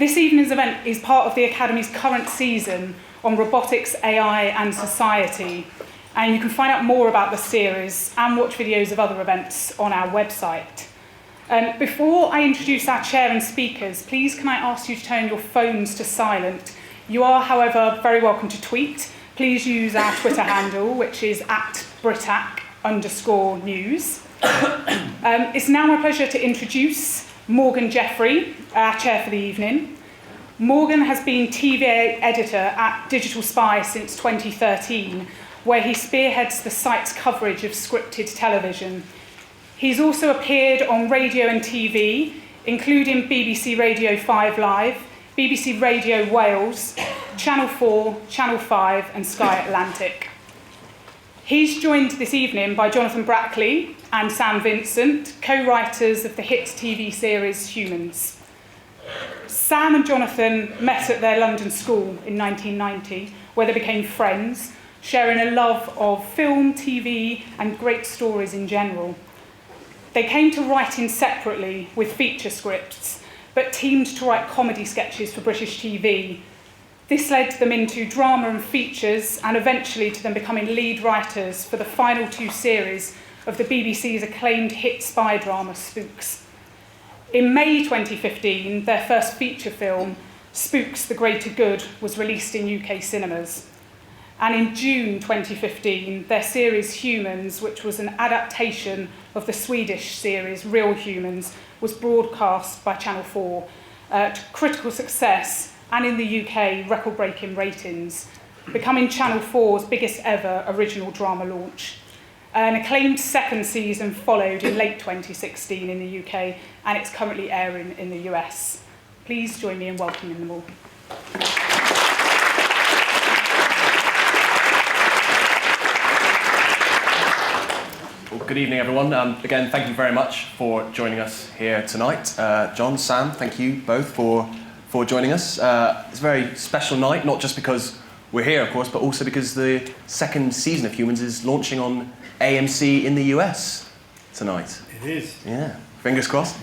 This evening's event is part of the Academy's current season on robotics, AI and society, and you can find out more about the series and watch videos of other events on our website. Before I introduce our chair and speakers, please can I ask you to turn your phones to silent. You are, however, very welcome to tweet. Please use our Twitter handle, which is @Britac_news. It's now my pleasure to introduce Morgan Jeffery, our chair for the evening. Morgan has been TV editor at Digital Spy since 2013, where he spearheads the site's coverage of scripted television. He's also appeared on radio and TV, including BBC Radio 5 Live, BBC Radio Wales, Channel 4, Channel 5 and Sky Atlantic. He's joined this evening by Jonathan Brackley and Sam Vincent, co-writers of the hit TV series Humans. Sam and Jonathan met at their London school in 1990, where they became friends, sharing a love of film, TV and great stories in general. They came to writing separately with feature scripts, but teamed to write comedy sketches for British TV. This led them into drama and features, and eventually to them becoming lead writers for the final 2 series of the BBC's acclaimed hit spy drama Spooks. In May 2015, their first feature film, Spooks: The Greater Good, was released in UK cinemas. And in June 2015, their series Humans, which was an adaptation of the Swedish series Real Humans, was broadcast by Channel 4 to critical success and in the UK, record-breaking ratings, becoming Channel 4's biggest ever original drama launch. An acclaimed second season followed in late 2016 in the UK, and it's currently airing in the US. Please join me in welcoming them all. Well, good evening, everyone. Again, thank you very much for joining us here tonight. John, Sam, thank you both for joining us. It's a very special night, not just because we're here, of course, but also because the second season of Humans is launching on AMC in the US tonight. It is. Yeah, fingers crossed.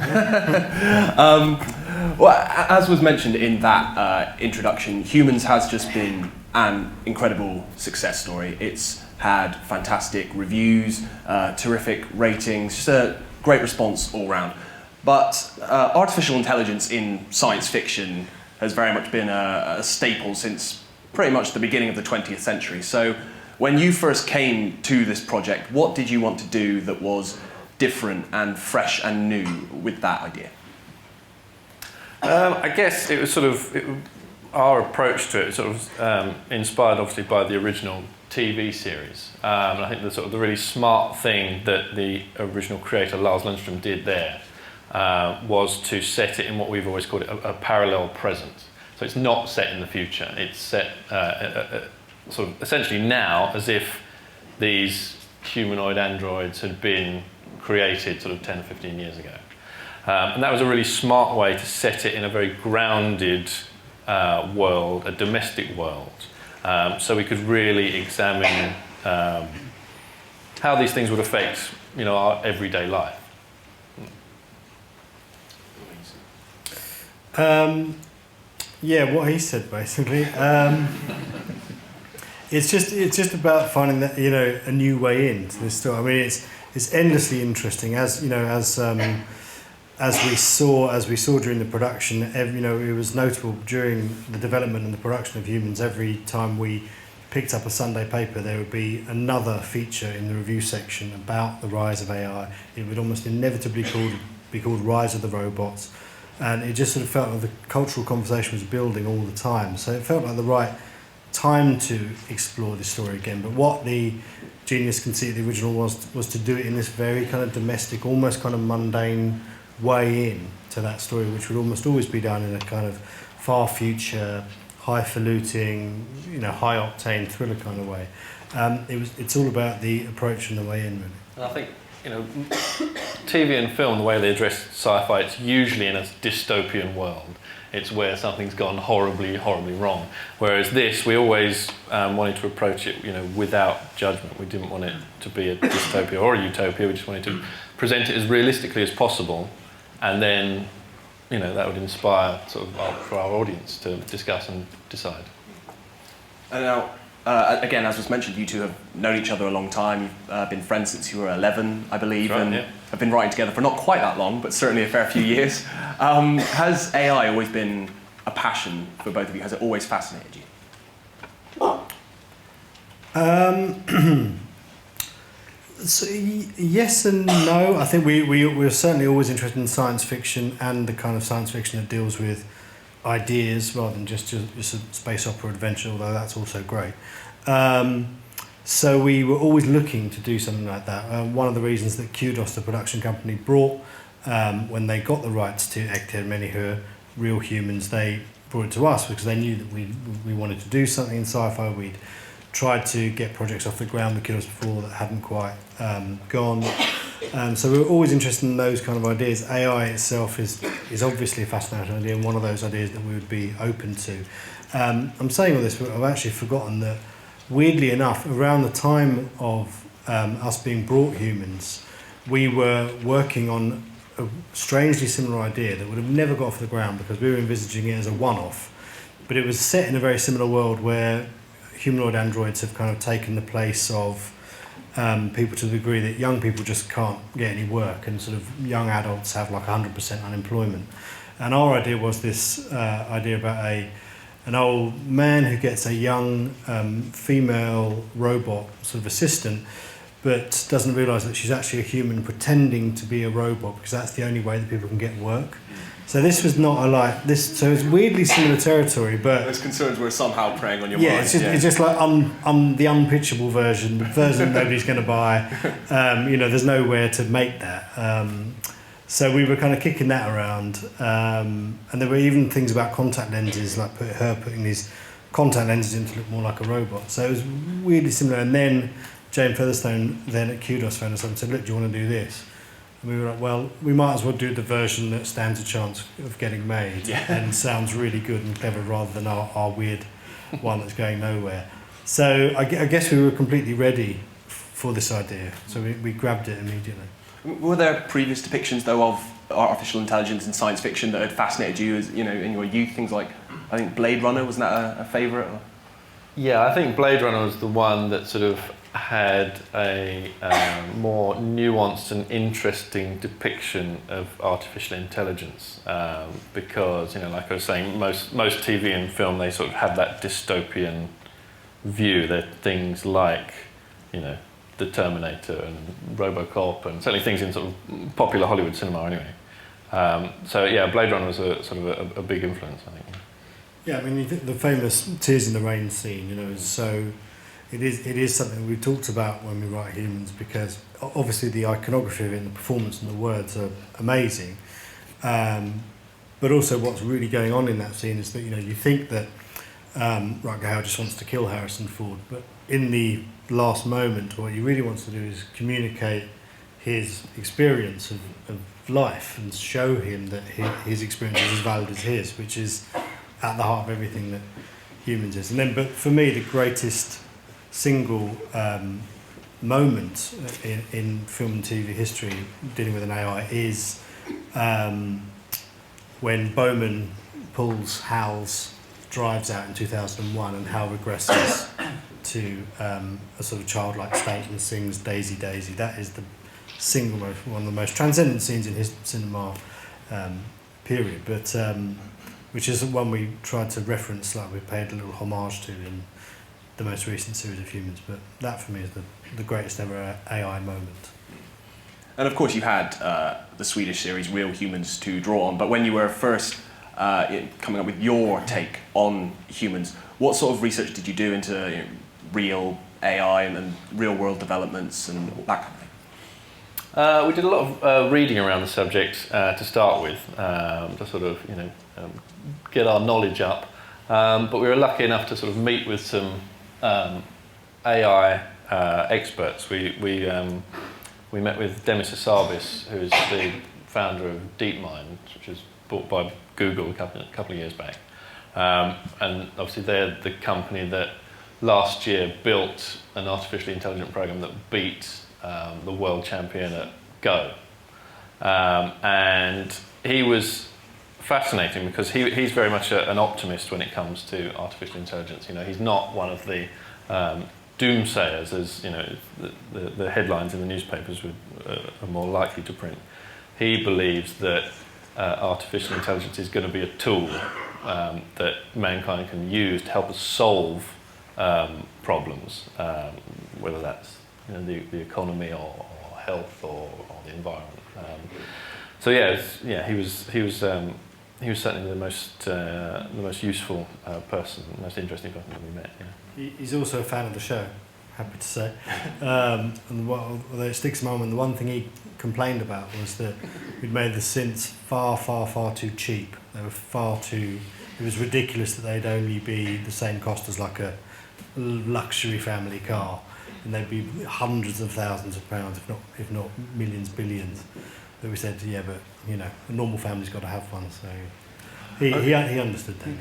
Well, as was mentioned in that introduction, Humans has just been an incredible success story. It's had fantastic reviews, terrific ratings, just a great response all round. But artificial intelligence in science fiction has very much been a staple since pretty much the beginning of the 20th century. So when you first came to this project, what did you want to do that was different and fresh and new with that idea? I guess it was our approach to it sort of inspired obviously by the original TV series. And I think the really smart thing that the original creator Lars Lundström did there was to set it in what we've always called it a parallel present. So it's not set in the future. It's set sort of essentially now, as if these humanoid androids had been created sort of 10 or 15 years ago. And that was a really smart way to set it in a very grounded world, a domestic world. So we could really examine how these things would affect, our everyday life. Yeah, what he said basically. It's just about finding that a new way into this story. I mean, it's endlessly interesting as we saw during the production. It was notable during the development and the production of Humans. Every time we picked up a Sunday paper, there would be another feature in the review section about the rise of AI. It would almost inevitably be called Rise of the Robots. And it just sort of felt like the cultural conversation was building all the time. So it felt like the right time to explore this story again. But what the genius conceit of the original was to do it in this very kind of domestic, almost kind of mundane way in to that story, which would almost always be done in a kind of far future, highfalutin, high octane thriller kind of way. It's all about the approach and the way in, really. And I think TV and film, the way they address sci-fi, it's usually in a dystopian world. It's where something's gone horribly, horribly wrong. Whereas this, we always wanted to approach it, without judgment. We didn't want it to be a dystopia or a utopia. We just wanted to present it as realistically as possible, and then that would inspire sort of for our audience to discuss and decide. And now, again, as was mentioned, you two have known each other a long time. You've been friends since you were 11, I believe, That's right, and yeah. have been writing together for not quite that long, but certainly a fair few years. Has AI always been a passion for both of you? Has it always fascinated you? So, yes and no. I think we're certainly always interested in science fiction and the kind of science fiction that deals with ideas rather than just a space opera adventure, although that's also great. So we were always looking to do something like that. One of the reasons that Kudos, the production company, brought, when they got the rights to Ekter Menihur, Real Humans, they brought it to us because they knew that we wanted to do something in sci-fi. We'd tried to get projects off the ground with Kudos before that hadn't quite gone. So we were always interested in those kind of ideas. AI itself is obviously a fascinating idea and one of those ideas that we would be open to. I'm saying all this, but I've actually forgotten that, weirdly enough, around the time of us being brought Humans, we were working on a strangely similar idea that would have never got off the ground because we were envisaging it as a one-off. But it was set in a very similar world where humanoid androids have kind of taken the place of people to the degree that young people just can't get any work and sort of young adults have like 100% unemployment. And our idea was this idea about an old man who gets a young female robot sort of assistant but doesn't realise that she's actually a human pretending to be a robot because that's the only way that people can get work. So this was not so it's weirdly similar territory, but Those concerns were somehow preying on your yeah, mind. it's just like I'm the unpitchable version, the version nobody's going to buy. There's nowhere to make that. So we were kind of kicking that around, and there were even things about contact lenses, like putting these contact lenses in to look more like a robot. So it was weirdly similar. And then Jane Featherstone, then at Kudos, phoned us up and said, "Look, do you want to do this?" And we were like, "Well, we might as well do the version that stands a chance of getting made and sounds really good and clever rather than our weird one that's going nowhere." So I guess we were completely ready for this idea. So we grabbed it immediately. Were there previous depictions, though, of artificial intelligence in science fiction that had fascinated you, as in your youth? Things like, I think Blade Runner, wasn't that a favourite? Yeah, I think Blade Runner was the one that sort of had a more nuanced and interesting depiction of artificial intelligence because, like I was saying, most TV and film, they sort of have that dystopian view. They're things like, The Terminator and Robocop and certainly things in sort of popular Hollywood cinema anyway. Blade Runner was a sort of a big influence, I think. Yeah, I mean, the famous Tears in the Rain scene, is so... It is something we talked about when we write Humans because obviously the iconography of it and the performance and the words are amazing. But also what's really going on in that scene is that, you think that Rutger Hauer just wants to kill Harrison Ford, but in the last moment what he really wants to do is communicate his experience of life and show him that his experience is as valid as his, which is at the heart of everything that Humans is. And then, but for me, the greatest single moment in film and TV history dealing with an AI is when Bowman pulls Hal's drives out in 2001 and Hal regresses to a sort of childlike state and sings Daisy Daisy. That is one of the most transcendent scenes in his cinema period, but which is one we tried to reference, like we paid a little homage to in the most recent series of Humans, but that for me is the greatest ever AI moment. And of course you had the Swedish series Real Humans to draw on, but when you were first coming up with your take on humans, what sort of research did you do into real AI and real world developments and that kind of thing? We did a lot of reading around the subject to start with, to sort of get our knowledge up, but we were lucky enough to sort of meet with some AI experts. We met with Demis Hassabis, who's the founder of DeepMind, which was bought by Google a couple of years back. And obviously they're the company that last year built an artificially intelligent program that beat the world champion at Go. And he was fascinating because he's very much an optimist when it comes to artificial intelligence. You know, he's not one of the doomsayers, as you know, the headlines in the newspapers are more likely to print. He believes that artificial intelligence is going to be a tool that mankind can use to help us solve problems, whether that's the economy or health or the environment. So he was certainly the most useful person, the most interesting person that we met. Yeah. He's also a fan of the show, happy to say. And although it sticks in my mind, the one thing he complained about was that we'd made the synths far too cheap. They were far too. It was ridiculous that they'd only be the same cost as like a luxury family car, and they'd be hundreds of thousands of pounds, if not millions, billions. But we said, yeah, but a normal family's got to have one. So he understood that.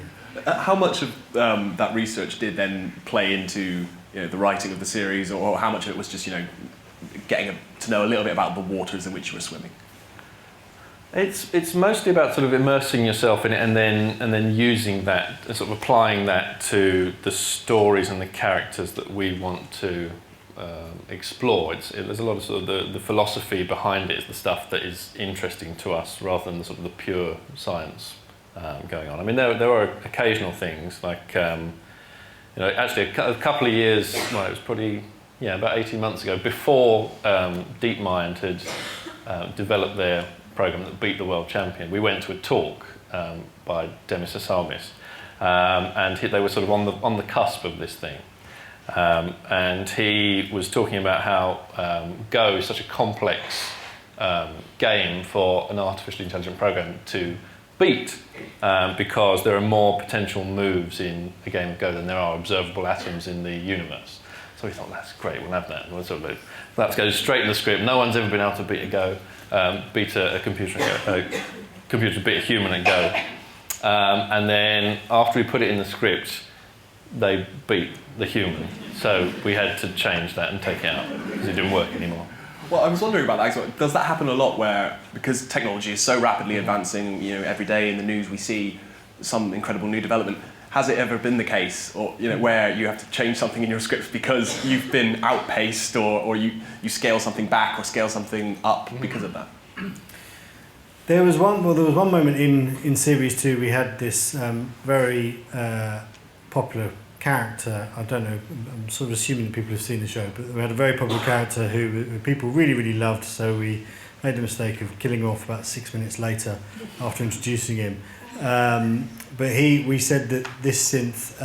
How much of that research did then play into the writing of the series, or how much of it was just getting to know a little bit about the waters in which you were swimming? It's mostly about sort of immersing yourself in it and then using that, sort of applying that to the stories and the characters that we want to explore. There's a lot of sort of the philosophy behind it is the stuff that is interesting to us rather than the sort of the pure science going on. I mean, there are occasional things like actually a couple of years. Well, it was probably about 18 months ago, before DeepMind had developed their program that beat the world champion. We went to a talk by Demis Hassabis, and they were sort of on the cusp of this thing. And he was talking about how Go is such a complex game for an artificially intelligent program to beat, because there are more potential moves in a game of Go than there are observable atoms in the universe. So we thought, that's great, we'll have that. And we'll sort of, that goes straight in the script. No one's ever been able to beat a Go, beat a computer to beat a human at Go. And then after we put it in the script, they beat the human. So we had to change that and take it out because it didn't work anymore. Well, I was wondering about that. So does that happen a lot where, because technology is so rapidly advancing, every day in the news we see some incredible new development, has it ever been the case, or where you have to change something in your script because you've been outpaced, or you scale something back or scale something up because of that? There was one moment in series 2 we had this very popular character. I don't know, I'm sort of assuming that people have seen the show, but we had a very popular character who people really loved, so we made the mistake of killing him off about 6 minutes later after introducing him. But we said that this synth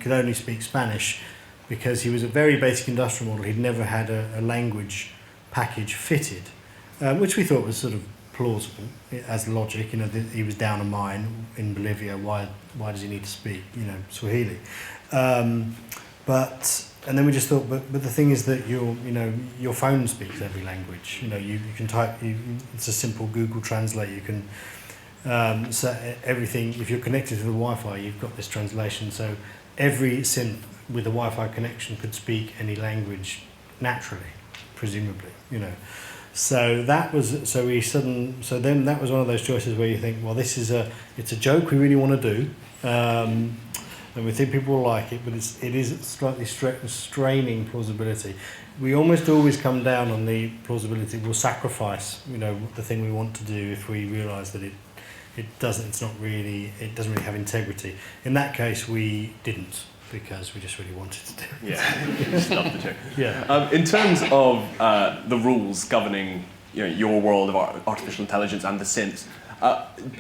could only speak Spanish because he was a very basic industrial model. He'd never had a language package fitted, which we thought was sort of plausible as logic. He was down a mine in Bolivia. Why does he need to speak Swahili? And then we just thought, but the thing is that your phone speaks every language. You can type. It's a simple Google Translate. You can. So everything, if you're connected to the Wi-Fi, you've got this translation. So every synth with a Wi-Fi connection could speak any language naturally, presumably. So that was then that was one of those choices where you think, well, it's a joke we really want to do, and we think people will like it, but it is slightly straining plausibility. We almost always come down on the plausibility. We'll sacrifice, the thing we want to do if we realise that it doesn't really have integrity. In that case, we didn't, because we just really wanted to do it. Yeah, just love the joke. Yeah. In terms of the rules governing your world of artificial intelligence and the synths,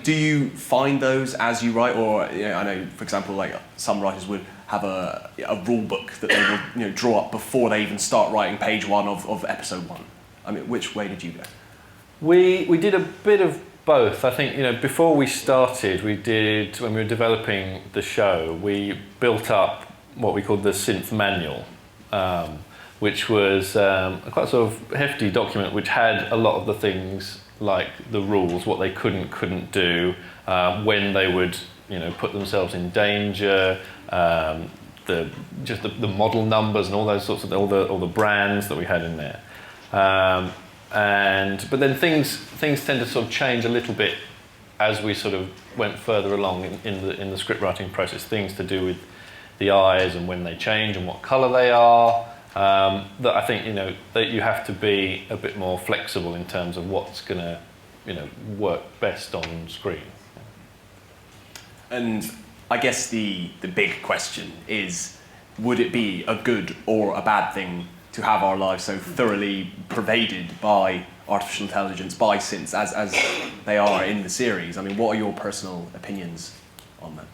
do you find those as you write, or I know, for example, like some writers would have a rule book that they will draw up before they even start writing page 1 of episode 1. I mean, which way did you go? We did a bit of both. I think before we started, when we were developing the show, we built up what we called the synth manual, which was a quite sort of hefty document which had a lot of the things like the rules, what they couldn't do, when they would put themselves in danger, the model numbers and all those sorts of all the brands that we had in there. But then things tend to sort of change a little bit as we sort of went further along in the script writing process, things to do with the eyes and when they change and what colour they are, that I think, that you have to be a bit more flexible in terms of what's going to, work best on screen. And I guess the big question is, would it be a good or a bad thing to have our lives so thoroughly pervaded by artificial intelligence, by synths, as they are in the series? I mean, what are your personal opinions on that?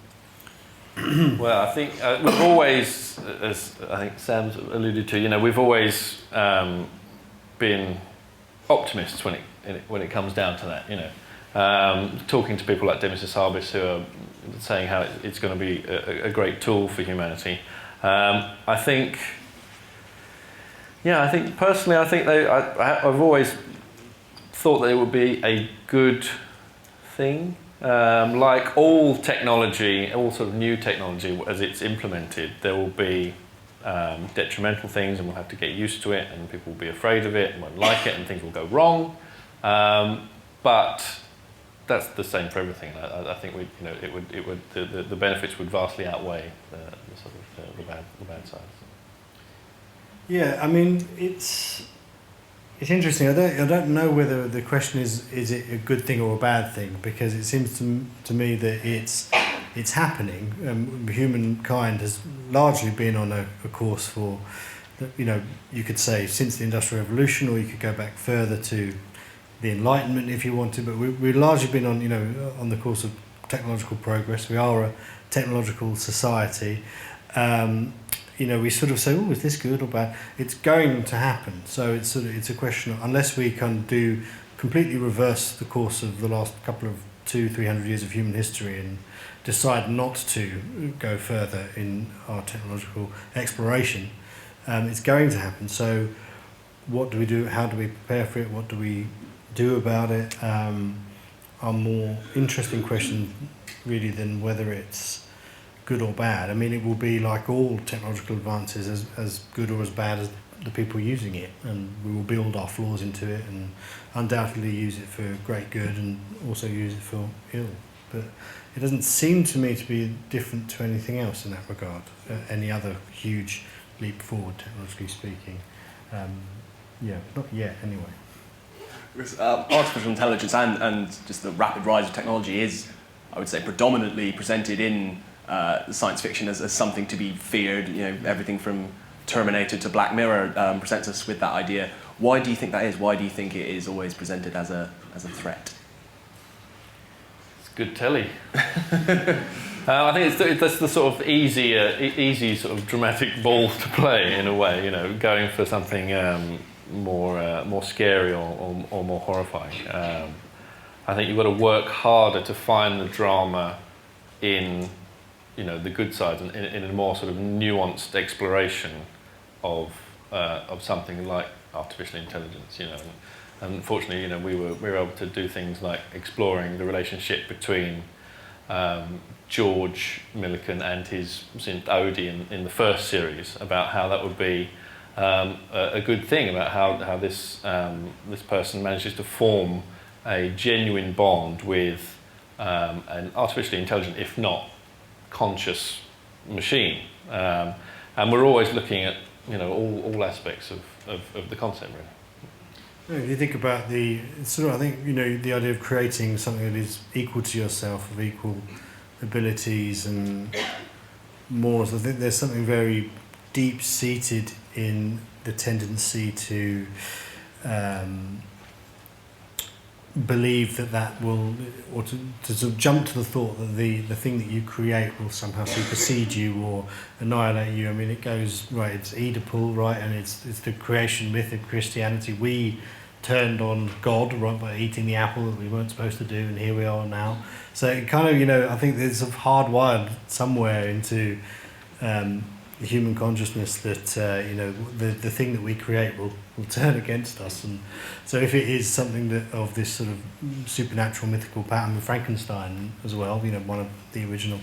Well, I think we've always, as I think Sam's alluded to, we've always been optimists when it comes down to that. Talking to people like Demis Hassabis, who are saying how it's going to be a great tool for humanity. I think personally, I've always thought that it would be a good thing. Like all technology, all sort of new technology, as it's implemented, there will be detrimental things, and we'll have to get used to it, and people will be afraid of it and won't like it, and things will go wrong. But that's the same for everything. I think the benefits would vastly outweigh the bad sides. Yeah, I mean, it's interesting. I don't know whether the question is it a good thing or a bad thing, because it seems to me that it's happening. Humankind has largely been on a course for, you could say since the Industrial Revolution, or you could go back further to the Enlightenment if you wanted. But we've largely been on the course of technological progress. We are a technological society. We sort of say, oh, is this good or bad? It's going to happen. So it's a question of, unless we can completely reverse the course of the last couple of 200-300 years of human history and decide not to go further in our technological exploration, it's going to happen. So what do we do? How do we prepare for it? What do we do about it? Are more interesting questions really than whether it's good or bad. I mean, it will be like all technological advances, as good or as bad as the people using it, and we will build our flaws into it and undoubtedly use it for great good and also use it for ill. But it doesn't seem to me to be different to anything else in that regard, any other huge leap forward, technologically speaking. Not yet anyway. Artificial intelligence and just the rapid rise of technology is, I would say, predominantly presented in science fiction as something to be feared. Everything from Terminator to Black Mirror presents us with that idea. Why do you think that is? Why do you think it is always presented as a threat? It's good telly. I think that's the sort of easy sort of dramatic ball to play in a way. Going for something more scary or more horrifying. I think you've got to work harder to find the drama in the good sides, and in a more sort of nuanced exploration of something like artificial intelligence. And unfortunately, we were able to do things like exploring the relationship between George Millikan and his synth Odie in the first series, about how that would be a good thing, about how this person manages to form a genuine bond with an artificially intelligent, if not conscious, machine. And we're always looking at all aspects of the concept, really. If you think about I think the idea of creating something that is equal to yourself, of equal abilities and morals, I think there's something very deep-seated in the tendency to believe that will, or to sort of jump to the thought that the thing that you create will somehow supersede you or annihilate you. I mean, it goes, right, it's Oedipal, right, and it's the creation myth of Christianity. We turned on God, right, by eating the apple that we weren't supposed to do, and here we are now. So it kind of, I think there's sort of hardwired somewhere into the human consciousness that the thing that we create will turn against us. And so if it is something that of this sort of supernatural mythical pattern with Frankenstein as well, one of the original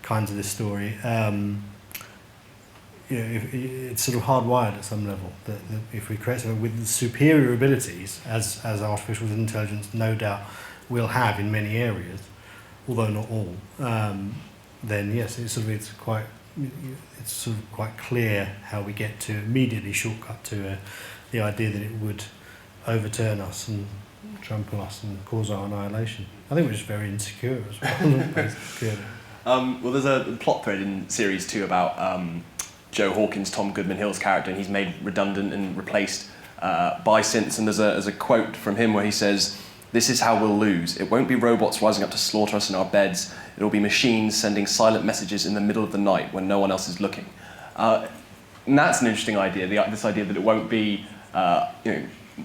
kinds of this story, it's sort of hardwired at some level that if we create something with superior abilities as artificial intelligence no doubt will have in many areas, although not all, then yes, it's sort of quite clear how we get to immediately shortcut to the idea that it would overturn us and trample us and cause our annihilation. I think we're just very insecure as well. Basically. Well, there's a plot thread in series 2 about Joe Hawkins, Tom Goodman-Hill's character, and he's made redundant and replaced by synths. And there's a quote from him where he says, "This is how we'll lose. It won't be robots rising up to slaughter us in our beds. It'll be machines sending silent messages in the middle of the night when no one else is looking." And that's an interesting idea. This idea that it won't be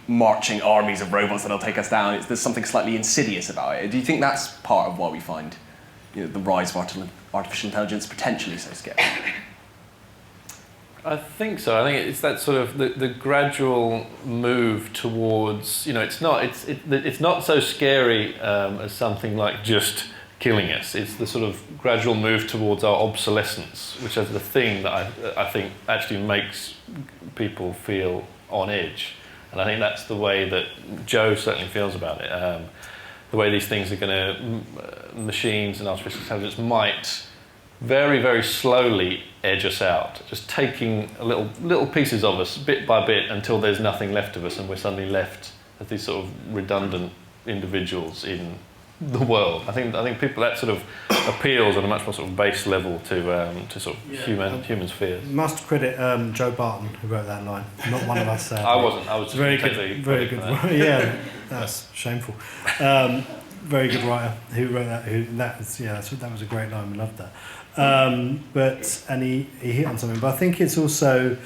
marching armies of robots that'll take us down. There's something slightly insidious about it. Do you think that's part of why we find the rise of artificial intelligence potentially so scary? I think so. I think it's that sort of the gradual move towards, it's not so scary as something like just killing us. It's the sort of gradual move towards our obsolescence, which is the thing that I think actually makes people feel on edge. And I think that's the way that Joe certainly feels about it. The way these things are going to, machines and artificial intelligence might very, very slowly edge us out, just taking little pieces of us bit by bit until there's nothing left of us and we're suddenly left as these sort of redundant individuals in the world. I think people, that sort of appeals on a much more sort of base level to sort of human fears. Must credit Joe Barton who wrote that line, not one of us. I wasn't. I was very good. Very good. Yeah, that's shameful. Very good writer who wrote that. That was a great line. We loved that. And he hit on something. But I think it's also,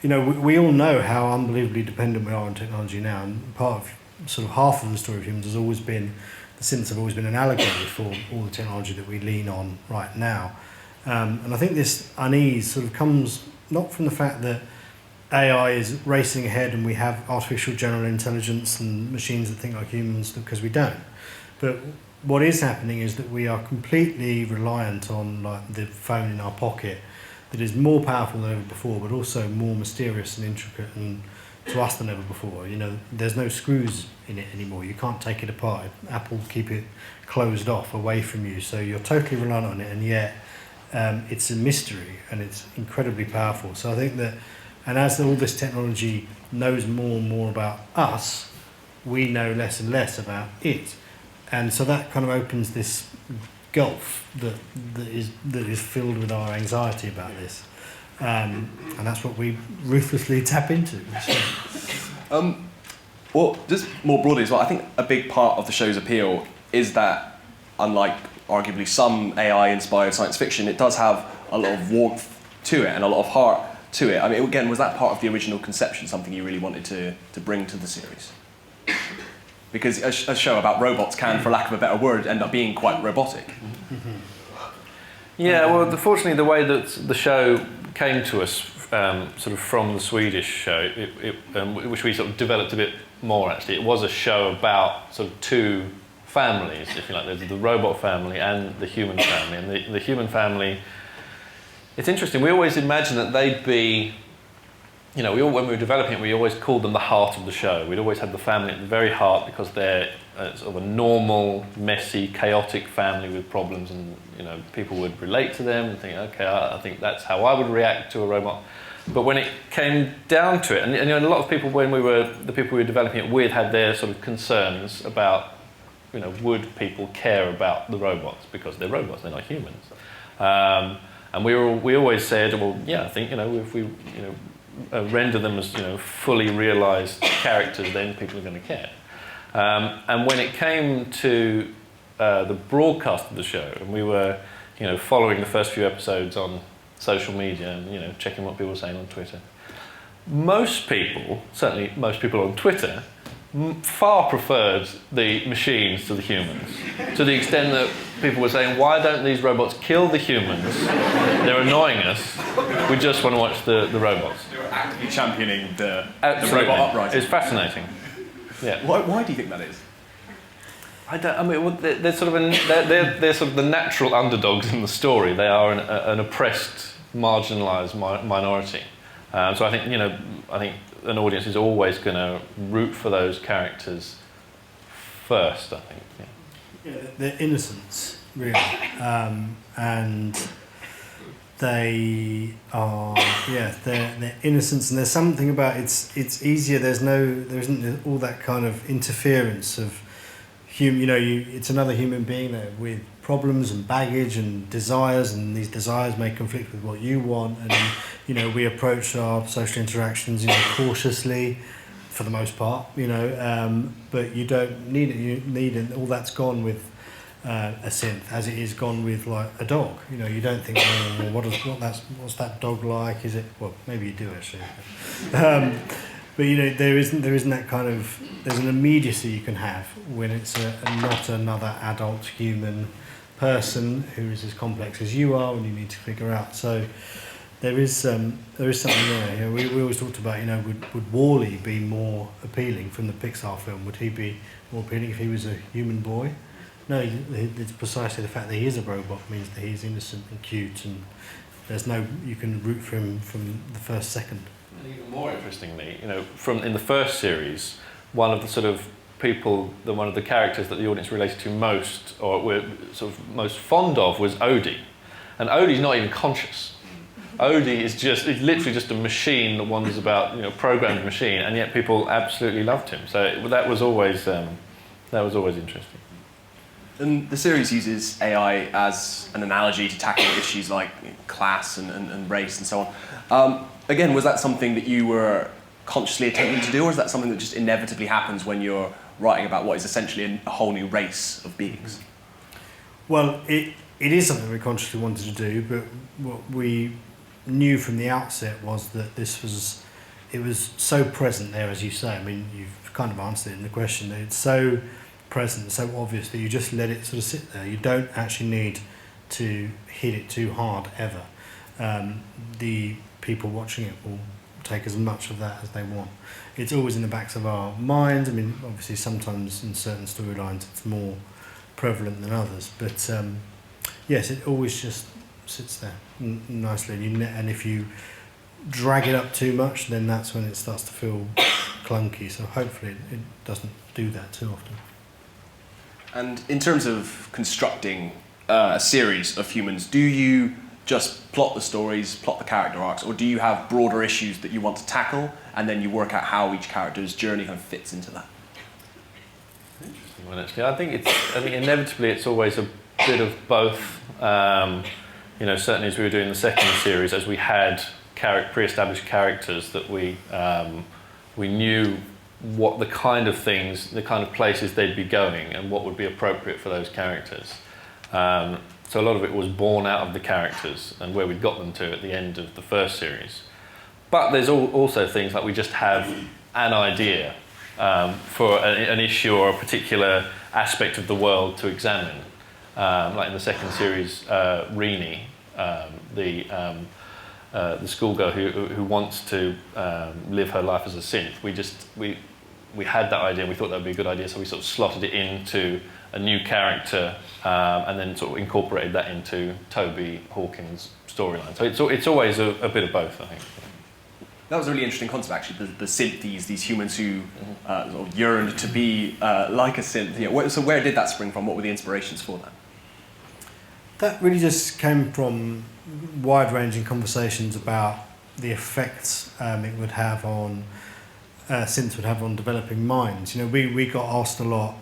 we all know how unbelievably dependent we are on technology now, and part of sort of half of the story of humans has always been, the synths have always been an allegory for all the technology that we lean on right now. And I think this unease sort of comes not from the fact that AI is racing ahead and we have artificial general intelligence and machines that think like humans, because we don't. But what is happening is that we are completely reliant on the phone in our pocket that is more powerful than ever before, but also more mysterious and intricate and to us than ever before. There's no screws in it anymore. You can't take it apart. Apple keep it closed off away from you, so you're totally reliant on it, and yet it's a mystery and it's incredibly powerful. So I think that, and as all this technology knows more and more about us, we know less and less about it. And so that kind of opens this gulf that is filled with our anxiety about this, and that's what we ruthlessly tap into. Well, just more broadly as well, I think a big part of the show's appeal is that, unlike arguably some AI-inspired science fiction, it does have a lot of warmth to it and a lot of heart to it. I mean, again, was that part of the original conception, something you really wanted to bring to the series? Because a show about robots can, for lack of a better word, end up being quite robotic. Yeah, well, fortunately, the way that the show came to us, sort of from the Swedish show, which we sort of developed a bit more, actually, it was a show about sort of two families, if you like. There's the robot family and the human family. And the human family, it's interesting, we always imagined that they'd be, when we were developing it, we always called them the heart of the show. We'd always had the family at the very heart because they're sort of a normal, messy, chaotic family with problems, and people would relate to them and think, okay, I think that's how I would react to a robot. But when it came down to it, and a lot of people, the people we were developing it with, had their sort of concerns about, would people care about the robots because they're robots, they're not humans. And we always said, well, yeah, I think if we render them as fully realised characters, then people are going to care. And when it came to the broadcast of the show, and we were following the first few episodes on social media and checking what people were saying on Twitter, most people, certainly most people on Twitter, far preferred the machines to the humans, to the extent that people were saying, why don't these robots kill the humans? They're annoying us. We just want to watch the robots. They were actively championing the robot uprising. It's fascinating. Yeah. Why do you think that is? They're sort of they're sort of the natural underdogs in the story. They are an oppressed, marginalised minority. So I think an audience is always going to root for those characters first, I think. Yeah. their innocence, really, and they are, their innocence, and there's something about it's easier. There isn't all that kind of interference of it's another human being there with problems and baggage and desires, and these desires may conflict with what you want, and we approach our social interactions cautiously for the most part, but you don't need it. You need it. All that's gone with a synth, as it is gone with like a dog. You don't think, what's that dog like? Is it? Well, maybe you do actually. But there isn't that kind of. There's an immediacy you can have when it's not another adult human person who is as complex as you are, and you need to figure out. So there is something there. We always talked about would Wall-E be more appealing from the Pixar film? Would he be more appealing if he was a human boy? No, it's precisely the fact that he is a robot means that he's innocent and cute, and you can root for him from the first second. Even more interestingly, in the first series, one of the sort of people, one of the characters that the audience related to most, or were sort of most fond of, was Odie, and Odie's not even conscious. Odie is literally just a machine that wanders about, programmed machine, and yet people absolutely loved him. So that was always interesting. And the series uses AI as an analogy to tackle issues like class and race and so on. Again, was that something that you were consciously attempting to do, or is that something that just inevitably happens when you're writing about what is essentially a whole new race of beings? Well, it is something we consciously wanted to do, but what we knew from the outset was that it was so present there, as you say. I mean, you've kind of answered it in the question. It's so present, so obvious that you just let it sort of sit there. You don't actually need to hit it too hard ever. The people watching it will take as much of that as they want. It's always in the backs of our minds. I mean, obviously sometimes in certain storylines it's more prevalent than others, but yes, it always just sits there nicely, and if you drag it up too much, then that's when it starts to feel clunky, so hopefully it doesn't do that too often. And in terms of constructing a series of humans, do you just plot the stories, plot the character arcs, or do you have broader issues that you want to tackle, and then you work out how each character's journey kind of fits into that? Interesting one, actually. I think inevitably it's always a bit of both. Certainly as we were doing the second series, as we had pre-established characters that we knew what the kind of things, the kind of places they'd be going, and what would be appropriate for those characters. So a lot of it was born out of the characters and where we got them to at the end of the first series. But there's also things like we just have an idea for an issue or a particular aspect of the world to examine. Like in the second series, Rini, the schoolgirl who wants to live her life as a synth. We had that idea and we thought that would be a good idea, so we sort of slotted it into a new character and then sort of incorporated that into Toby Hawkins' storyline. So it's always a bit of both, I think. That was a really interesting concept, actually, the synthies, these humans who sort of yearned to be like a synth. So where did that spring from? What were the inspirations for that? That really just came from wide-ranging conversations about the effects it would have on synths would have on developing minds. We got asked a lot,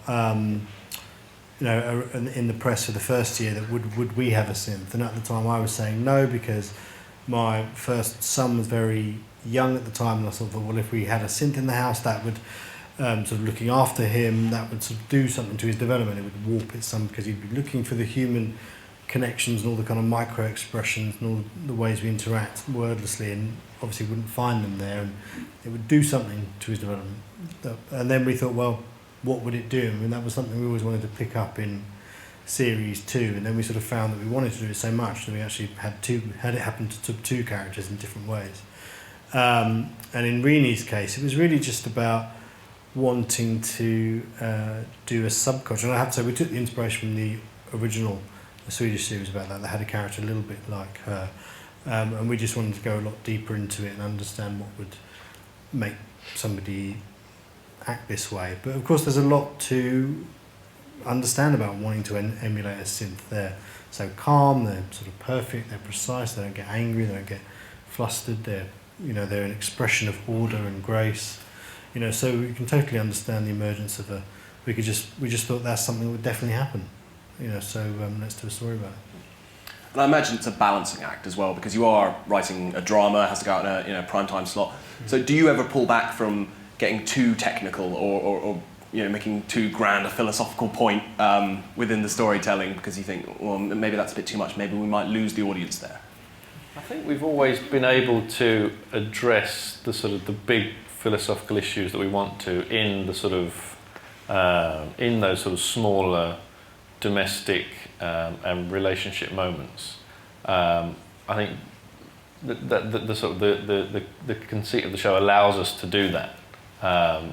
in the press for the first year that would we have a synth, and at the time I was saying no, because my first son was very young at the time, and I thought, well, if we had a synth in the house, that would sort of looking after him, that would sort of do something to his development. It would warp it some, because he'd be looking for the human connections and all the kind of micro expressions and all the ways we interact wordlessly, and obviously wouldn't find them there, and it would do something to his development. And then we thought, well, what would it do? I mean, that was something we always wanted to pick up in series 2, and then we sort of found that we wanted to do it so much that we actually had it happen to two characters in different ways. And in Rini's case, it was really just about wanting to do a subculture. And I have to say, we took the inspiration from the original Swedish series about that. They had a character a little bit like her. And we just wanted to go a lot deeper into it and understand what would make somebody act this way. But of course, there's a lot to understand about wanting to emulate a synth. They're so calm, they're sort of perfect, they're precise, they don't get angry, they don't get flustered, they're an expression of order and grace. So we can totally understand the emergence of we just thought that's something that would definitely happen. So let's do a story about it. And I imagine it's a balancing act as well, because you are writing a drama, it has to go out in a prime time slot. Mm-hmm. So do you ever pull back from getting too technical or making too grand a philosophical point within the storytelling, because you think, well, maybe that's a bit too much, maybe we might lose the audience there? I think we've always been able to address the big philosophical issues that we want to in the in those sort of smaller domestic and relationship moments. I think that the conceit of the show allows us to do that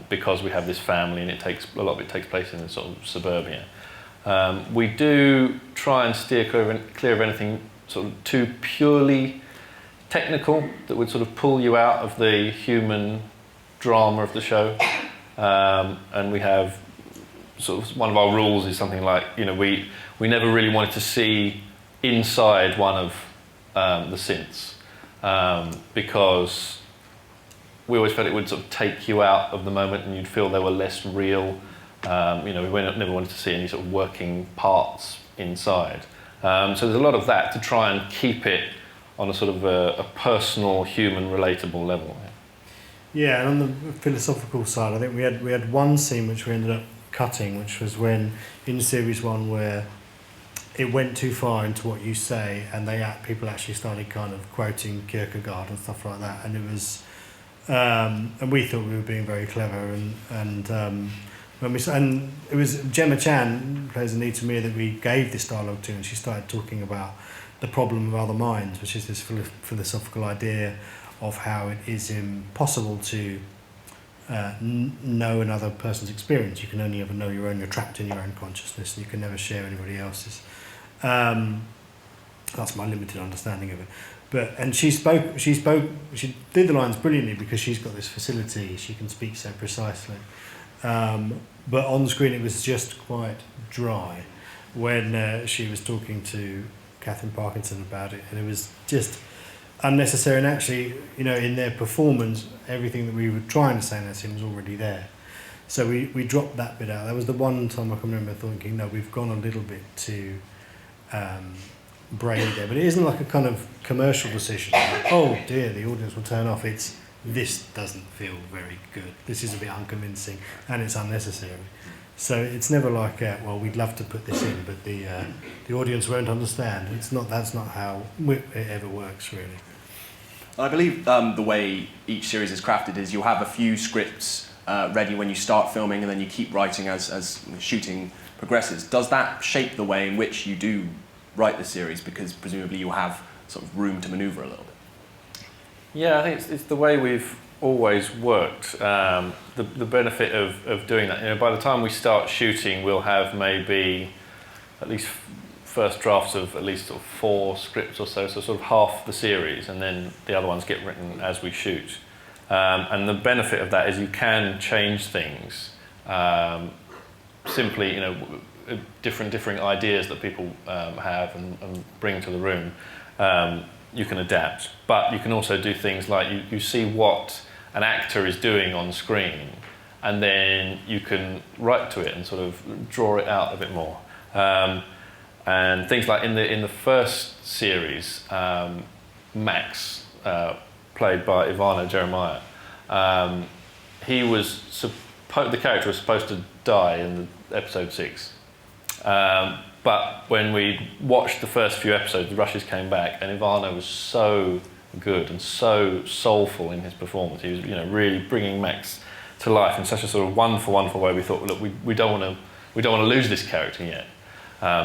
because we have this family, and a lot of it takes place in sort of suburbia. We do try and steer clear of anything sort of too purely technical that would sort of pull you out of the human drama of the show. And we have sort of one of our rules is something like, we never really wanted to see inside one of the synths because we always felt it would sort of take you out of the moment and you'd feel they were less real. We never wanted to see any sort of working parts inside. So there's a lot of that to try and keep it on a sort of a personal, human, relatable level. Yeah, and on the philosophical side, I think we had one scene which we ended up cutting, which was when in series 1 where it went too far into what you say, and people actually started kind of quoting Kierkegaard and stuff like that, and it was, and we thought we were being very clever, and it was Gemma Chan, plays Anita Meir, that we gave this dialogue to, and she started talking about the problem of other minds, which is this philosophical idea of how it is impossible to know another person's experience. You can only ever know your own. You're trapped in your own consciousness, and you can never share anybody else's. That's my limited understanding of it. And she did the lines brilliantly because she's got this facility. She can speak so precisely. But on the screen, it was just quite dry when she was talking to Catherine Parkinson about it, and it was just unnecessary. And actually, in their performance, everything that we were trying to say in that scene was already there. So we dropped that bit out. That was the one time I can remember thinking, no, we've gone a little bit too brainy there. But it isn't like a kind of commercial decision. Like, oh dear, the audience will turn off. This doesn't feel very good. This is a bit unconvincing, and it's unnecessary. So it's never like, well, we'd love to put this in, but the audience won't understand. That's not how it ever works, really. I believe the way each series is crafted is you'll have a few scripts ready when you start filming, and then you keep writing as shooting progresses. Does that shape the way in which you do write the series? Because presumably you'll have sort of room to manoeuvre a little bit. Yeah, I think it's the way we've always worked. The benefit of doing that, by the time we start shooting, we'll have maybe at least first drafts of at least sort of 4 scripts or so sort of half the series, and then the other ones get written as we shoot. And the benefit of that is you can change things simply, differing ideas that people have and bring to the room. You can adapt, but you can also do things like you see what an actor is doing on screen, and then you can write to it and sort of draw it out a bit more. And things like in the first series, Max, played by Ivana Jeremiah, the character was supposed to die in episode 6. But when we watched the first few episodes, the rushes came back, and Ivana was so good and so soulful in his performance. He was, really bringing Max to life in such a sort of wonderful way. We thought, look, we don't want to lose this character yet.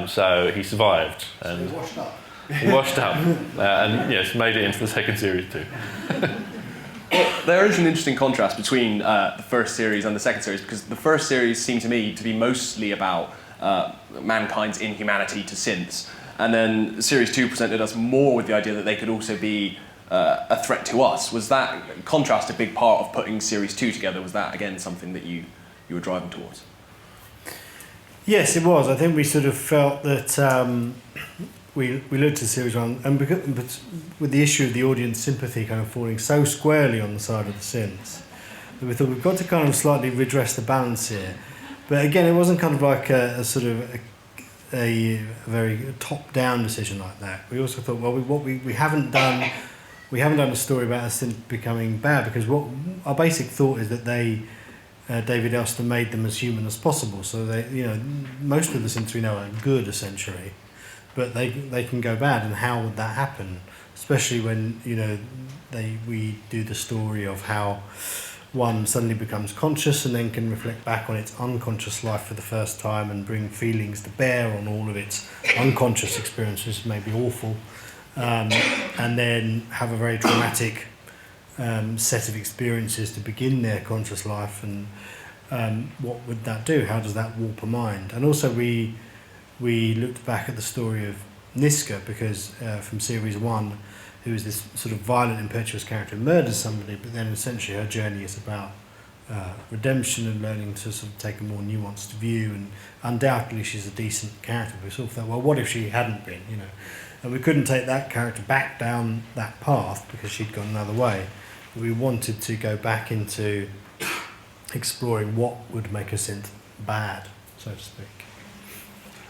So he survived, and so he washed up. He washed up, and yes, made it into the second series too. Well, there is an interesting contrast between the first series and the second series, because the first series seemed to me to be mostly about mankind's inhumanity to synths, and then Series 2 presented us more with the idea that they could also be a threat to us. Was that contrast a big part of putting Series 2 together? Was that, again, something that you were driving towards? Yes, it was. I think we sort of felt that we looked at series one, and but with the issue of the audience sympathy kind of falling so squarely on the side of the synths, that we thought we've got to kind of slightly redress the balance here. But again, it wasn't kind of like a sort of a very top-down decision like that. We also thought, well, we haven't done a story about a synth becoming bad, because what our basic thought is that David Elster made them as human as possible. So they, most of the synths we know are good essentially, but they can go bad. And how would that happen? Especially when we do the story of how one suddenly becomes conscious and then can reflect back on its unconscious life for the first time and bring feelings to bear on all of its unconscious experiences, maybe awful, and then have a very traumatic set of experiences to begin their conscious life. And what would that do? How does that warp a mind? And also we looked back at the story of Niska, because from series 1, who is this sort of violent, impetuous character who murders somebody, but then essentially her journey is about redemption and learning to sort of take a more nuanced view, and undoubtedly she's a decent character. We sort of thought, well, what if she hadn't been, And we couldn't take that character back down that path because she'd gone another way. We wanted to go back into exploring what would make a synth bad, so to speak.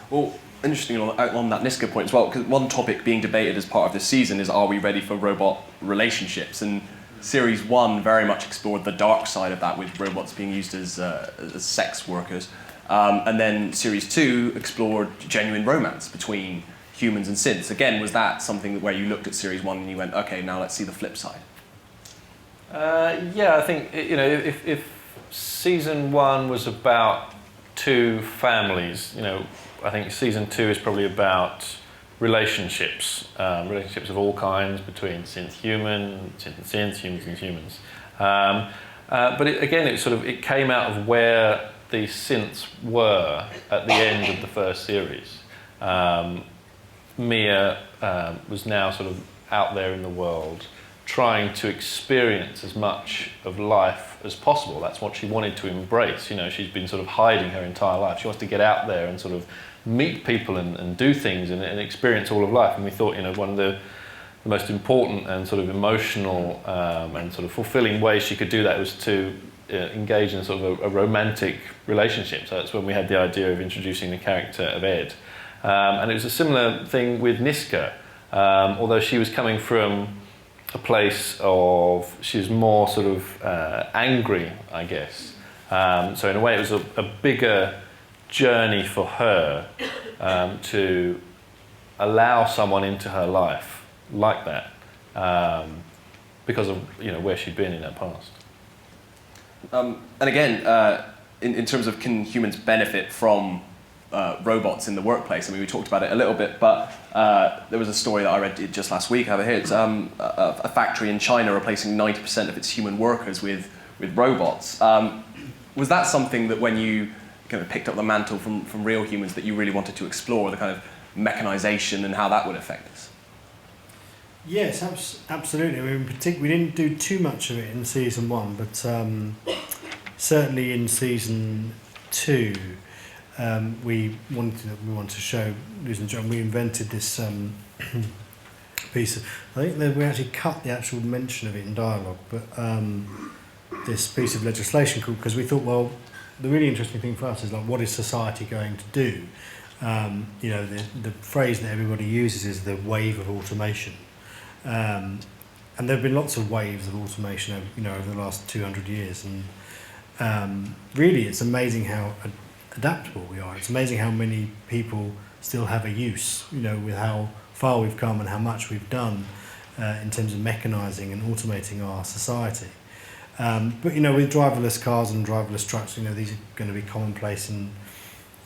Well, interesting on that Niska point as well, because one topic being debated as part of this season is, are we ready for robot relationships? And Series 1 very much explored the dark side of that, with robots being used as sex workers. And then Series 2 explored genuine romance between humans and synths. Again, was that something where you looked at Series 1 and you went, okay, now let's see the flip side? Yeah, I think, if Season 1 was about two families, I think Season 2 is probably about relationships of all kinds between synth-human, synth-synth, humans and humans. But it came out of where the synths were at the end of the first series. Mia was now sort of out there in the world, trying to experience as much of life as possible. That's what she wanted to embrace. She's been sort of hiding her entire life. She wants to get out there and sort of meet people and do things and experience all of life. And we thought, one of the most important and sort of emotional and sort of fulfilling ways she could do that was to engage in sort of a romantic relationship. So that's when we had the idea of introducing the character of Ed. And it was a similar thing with Niska, although she was coming from a place of, she was more sort of angry, I guess. So in a way it was a bigger journey for her to allow someone into her life like that, because of where she'd been in her past. And again, in terms of, can humans benefit from robots in the workplace? I mean, we talked about it a little bit, but there was a story that I read just last week. I have it here. It's a factory in China replacing 90% of its human workers with robots. Was that something that, when you kind of picked up the mantle from real humans, that you really wanted to explore, the kind of mechanization and how that would affect us? Yes, absolutely. I mean, we didn't do too much of it in Season 1, but certainly in Season 2, we wanted to show Liz and John. We invented this piece of, I think that we actually cut the actual mention of it in dialogue, but this piece of legislation called, because we thought, well, the really interesting thing for us is, like, what is society going to do? The phrase that everybody uses is the wave of automation. And there have been lots of waves of automation over the last 200 years, and really it's amazing how adaptable we are. It's amazing how many people still have a use, with how far we've come and how much we've done in terms of mechanising and automating our society. But with driverless cars and driverless trucks, these are going to be commonplace in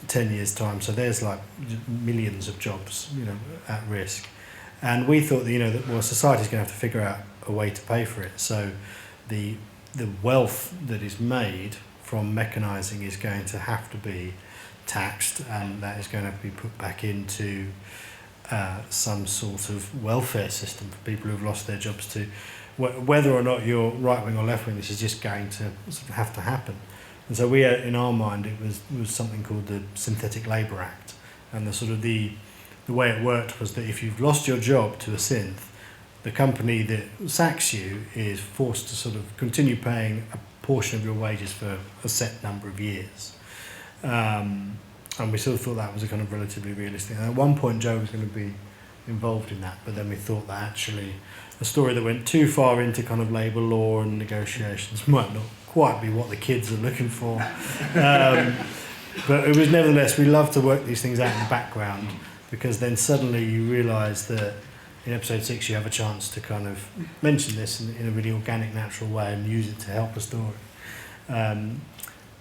10 years' time. So there's like millions of jobs, at risk. And we thought that society's going to have to figure out a way to pay for it. So the wealth that is made from mechanising is going to have to be taxed, and that is going to be put back into some sort of welfare system for people who've lost their jobs. To whether or not you're right wing or left wing, this is just going to sort of have to happen. And so we had, in our mind, it was something called the Synthetic Labour Act, and the way it worked was that if you've lost your job to a synth, the company that sacks you is forced to sort of continue paying a portion of your wages for a set number of years. And we sort of thought that was a kind of relatively realistic. And at one point, Joe was going to be involved in that, but then we thought that actually a story that went too far into kind of labour law and negotiations might not quite be what the kids are looking for. But it was nevertheless, we love to work these things out in the background, because then suddenly you realise that in episode 6 you have a chance to kind of mention this in a really organic, natural way and use it to help a story.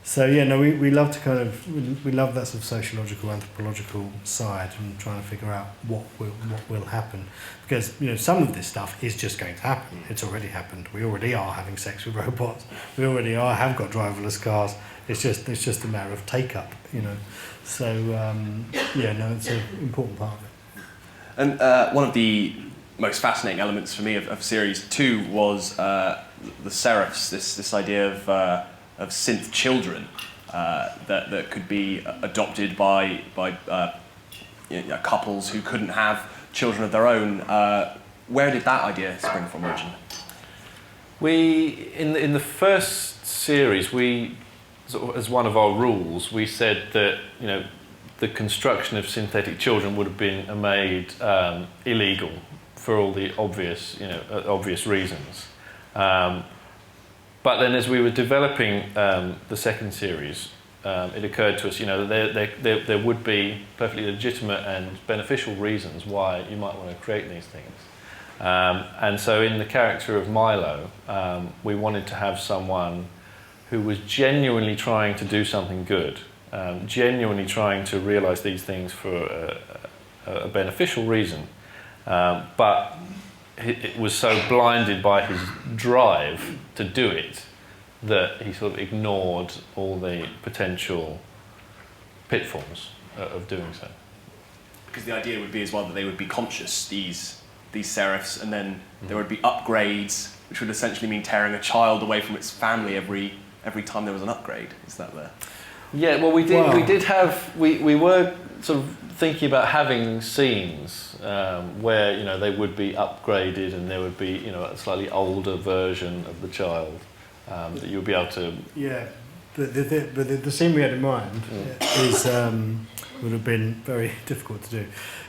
So yeah, no, we love to kind of, we love that sort of sociological, anthropological side and trying to figure out what will happen. Because, you know, some of this stuff is just going to happen. It's already happened. We already are having sex with robots. We already have got driverless cars. It's just a matter of take-up, you know. So, yeah, no, it's an important part of it. And one of the most fascinating elements for me of Series 2 was the Seraphs, this idea of synth children that could be adopted by couples who couldn't have children of their own. Where did that idea spring from originally? We in the first series, we sort of, as one of our rules, we said that, you know, the construction of synthetic children would have been made illegal for all the obvious reasons. But then, as we were developing the second series, it occurred to us, you know, that there would be perfectly legitimate and beneficial reasons why you might want to create these things. And so, in the character of Milo, we wanted to have someone who was genuinely trying to do something good, genuinely trying to realise these things for a beneficial reason, but it was so blinded by his drive to do it that he sort of ignored all the potential pitfalls of doing so. Because the idea would be as well that they would be conscious, these seraphs, and then there would be upgrades, which would essentially mean tearing a child away from its family every time there was an upgrade. Is that the... Yeah, well, we were sort of thinking about having scenes where, you know, they would be upgraded and there would be, you know, a slightly older version of the child that you would be able to... Yeah, but the scene we had in mind is would have been very difficult to do.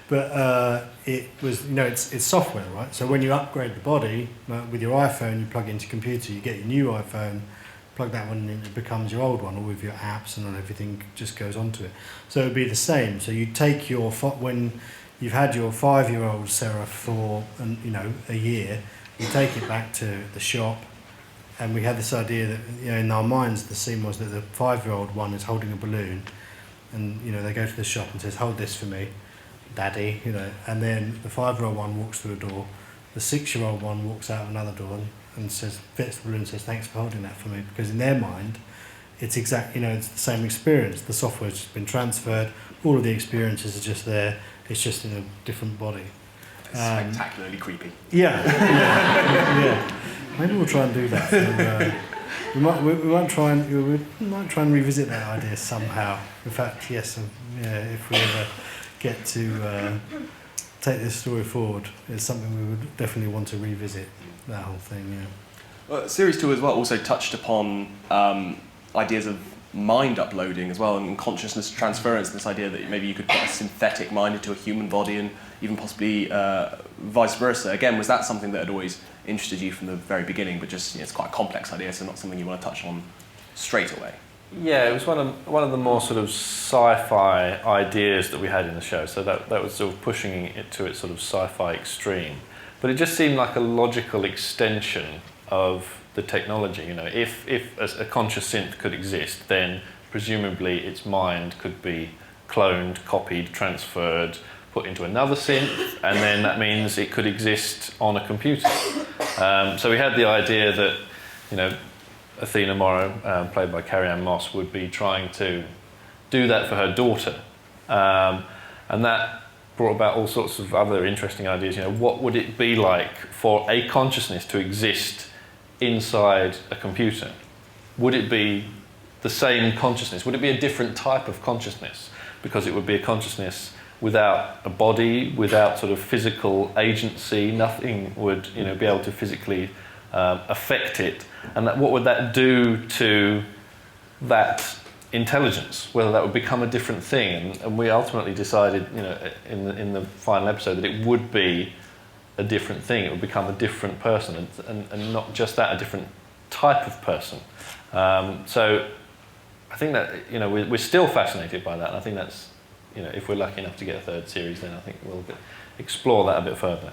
But it was, you know, it's software, right? So when you upgrade the body, with your iPhone, you plug into your computer, you get your new iPhone, plug that one in, it becomes your old one, all with your apps and everything just goes onto it. So it would be the same. So you take your, when you've had your 5-year-old Seraph for, you know, a year, you take it back to the shop, and we had this idea that, you know, in our minds the scene was that the 5-year-old one is holding a balloon, and, you know, they go to the shop and says, "Hold this for me, Daddy," you know, and then the 5-year-old one walks through a door, the 6-year-old one walks out another door and says, fits the balloon and says, "Thanks for holding that for me," because in their mind it's you know, it's the same experience. The software's just been transferred, all of the experiences are just there, it's just in a different body. It's spectacularly creepy. Yeah. Yeah. Maybe we'll try and do that. And, we might try and revisit that idea somehow. In fact, yes, if we ever get to take this story forward, it's something we would definitely want to revisit, that whole thing, yeah. Well, Series 2 as well also touched upon ideas of mind uploading as well, and consciousness transference, this idea that maybe you could put a synthetic mind into a human body and even possibly vice versa. Again, was that something that had always interested you from the very beginning, but just, you know, it's quite a complex idea, so not something you want to touch on straight away? Yeah, it was one of the more sort of sci-fi ideas that we had in the show, so that was sort of pushing it to its sort of sci-fi extreme. But it just seemed like a logical extension of the technology. You know, if a conscious synth could exist, then presumably its mind could be cloned, copied, transferred, put into another synth, and then that means it could exist on a computer. So we had the idea that, you know, Athena Morrow, played by Carrie-Anne Moss, would be trying to do that for her daughter. And that brought about all sorts of other interesting ideas. You know, what would it be like for a consciousness to exist inside a computer? Would it be the same consciousness? Would it be a different type of consciousness? Because it would be a consciousness without a body, without sort of physical agency. Nothing would, you know, be able to physically affect it. And what would that do to that intelligence? Whether that would become a different thing. And we ultimately decided, you know, in the final episode, that it would be a different thing. It would become a different person, and not just that, a different type of person. So I think that, you know, we're still fascinated by that, and I think that's, you know, if we're lucky enough to get a third series, then I think we'll explore that a bit further.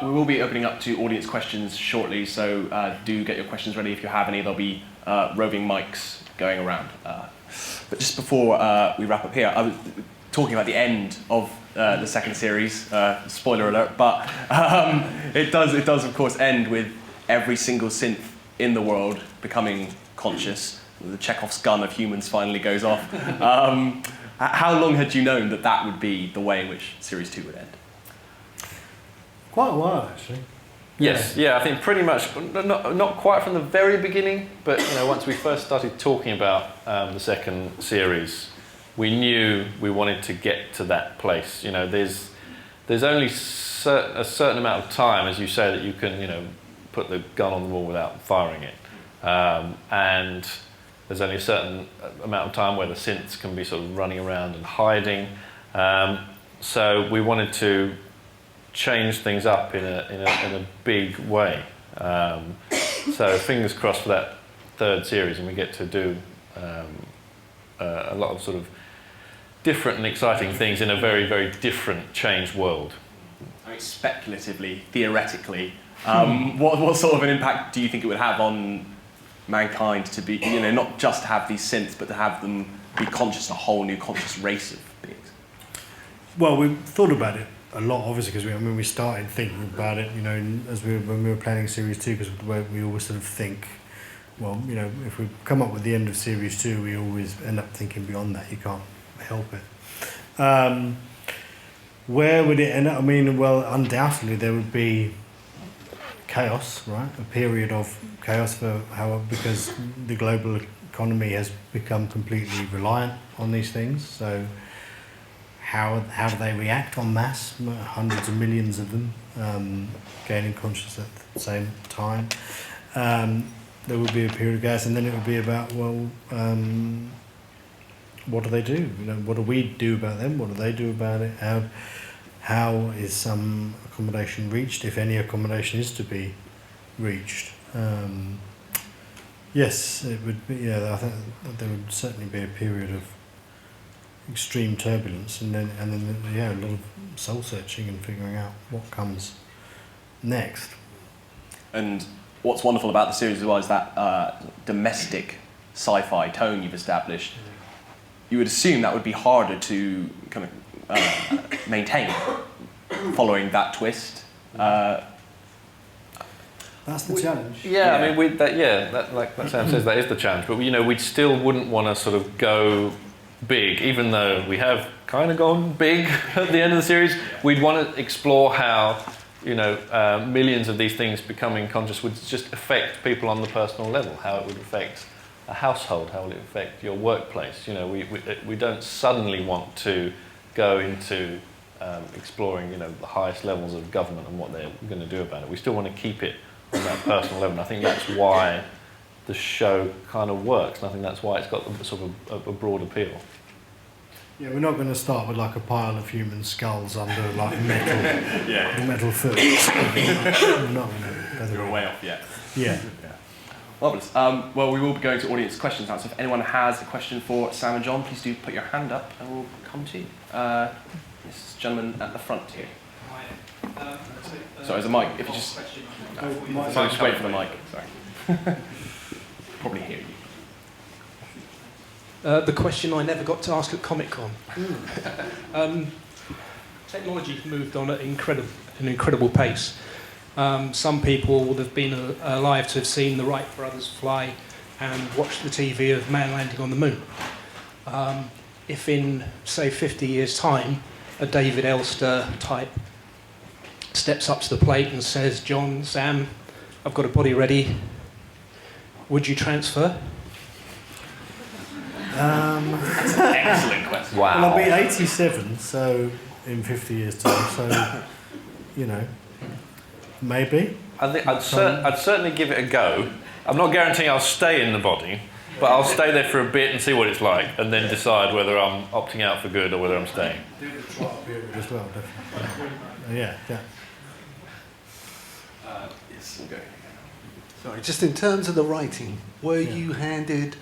We will be opening up to audience questions shortly, so do get your questions ready if you have any. There'll be roving mics going around. But just before we wrap up here, I was talking about the end of the second series, spoiler alert, but it does of course end with every single synth in the world becoming conscious. The Chekhov's gun of humans finally goes off. How long had you known that that would be the way in which Series 2 would end? Quite a while, actually. Yes, yeah, I think pretty much, not quite from the very beginning, but, you know, once we first started talking about the second series, we knew we wanted to get to that place. You know, there's only a certain amount of time, as you say, that you can, you know, put the gun on the wall without firing it. And there's only a certain amount of time where the synths can be sort of running around and hiding. So we wanted to change things up in a big way. So fingers crossed for that third series, and we get to do a lot of sort of different and exciting things in a very, very different, changed world. I mean, speculatively, theoretically, what sort of an impact do you think it would have on mankind to be, you know, not just to have these synths, but to have them be conscious, a whole new conscious race of beings? Well, we thought about it a lot, obviously, because we started thinking about it, you know, when we were planning Series 2, because we always sort of think, well, you know, if we come up with the end of Series 2, we always end up thinking beyond that. You can't help it. Where would it end up? I mean, well, undoubtedly there would be chaos, right? A period of chaos because the global economy has become completely reliant on these things. So how do they react en masse? Hundreds of millions of them gaining consciousness at the same time. There would be a period of chaos, and then it would be about, well, what do they do? You know, what do we do about them? What do they do about it? How is some accommodation reached, if any accommodation is to be reached? Yes, it would be. Yeah, I think there would certainly be a period of extreme turbulence, and then yeah, a lot of soul searching and figuring out what comes next. And what's wonderful about the series as well is that domestic sci-fi tone you've established. You would assume that would be harder to kind of maintain following that twist. That's the challenge. Yeah, I mean, like Sam says, that is the challenge. But, you know, we still wouldn't want to sort of go big, even though we have kind of gone big at the end of the series. We'd want to explore how, you know, millions of these things becoming conscious would just affect people on the personal level, how it would affect a household, how will it affect your workplace. You know, we don't suddenly want to go into exploring, you know, the highest levels of government and what they're going to do about it. We still want to keep it on that personal level, and I think that's why the show kind of works, and I think that's why it's got sort of a broad appeal. Yeah, we're not going to start with like a pile of human skulls under like metal foot. We're not going to. You're way off yet. Yeah. Marvellous. Well, we will be going to audience questions now, so if anyone has a question for Sam and John, please do put your hand up and we'll come to you. This gentleman at the front here. Sorry, there's a mic. If you just... Sorry, just wait for the mic. Sorry. Probably hear you. The question I never got to ask at Comic-Con. Technology's moved on at an incredible pace. Some people would have been alive to have seen the Wright brothers fly and watched the TV of man landing on the moon. If in, say, 50 years' time, a David Elster type steps up to the plate and says, John, Sam, I've got a body ready, would you transfer? That's an excellent question. Wow. Well, I'll be 87, so in 50 years' time. So, you know, maybe. I think I'd certainly give it a go. I'm not guaranteeing I'll stay in the body, but I'll stay there for a bit and see what it's like, and then decide whether I'm opting out for good or whether I'm staying. Do the trial period as well, definitely. Yeah. Yes, I'm going. Sorry, just in terms of the writing, were you handed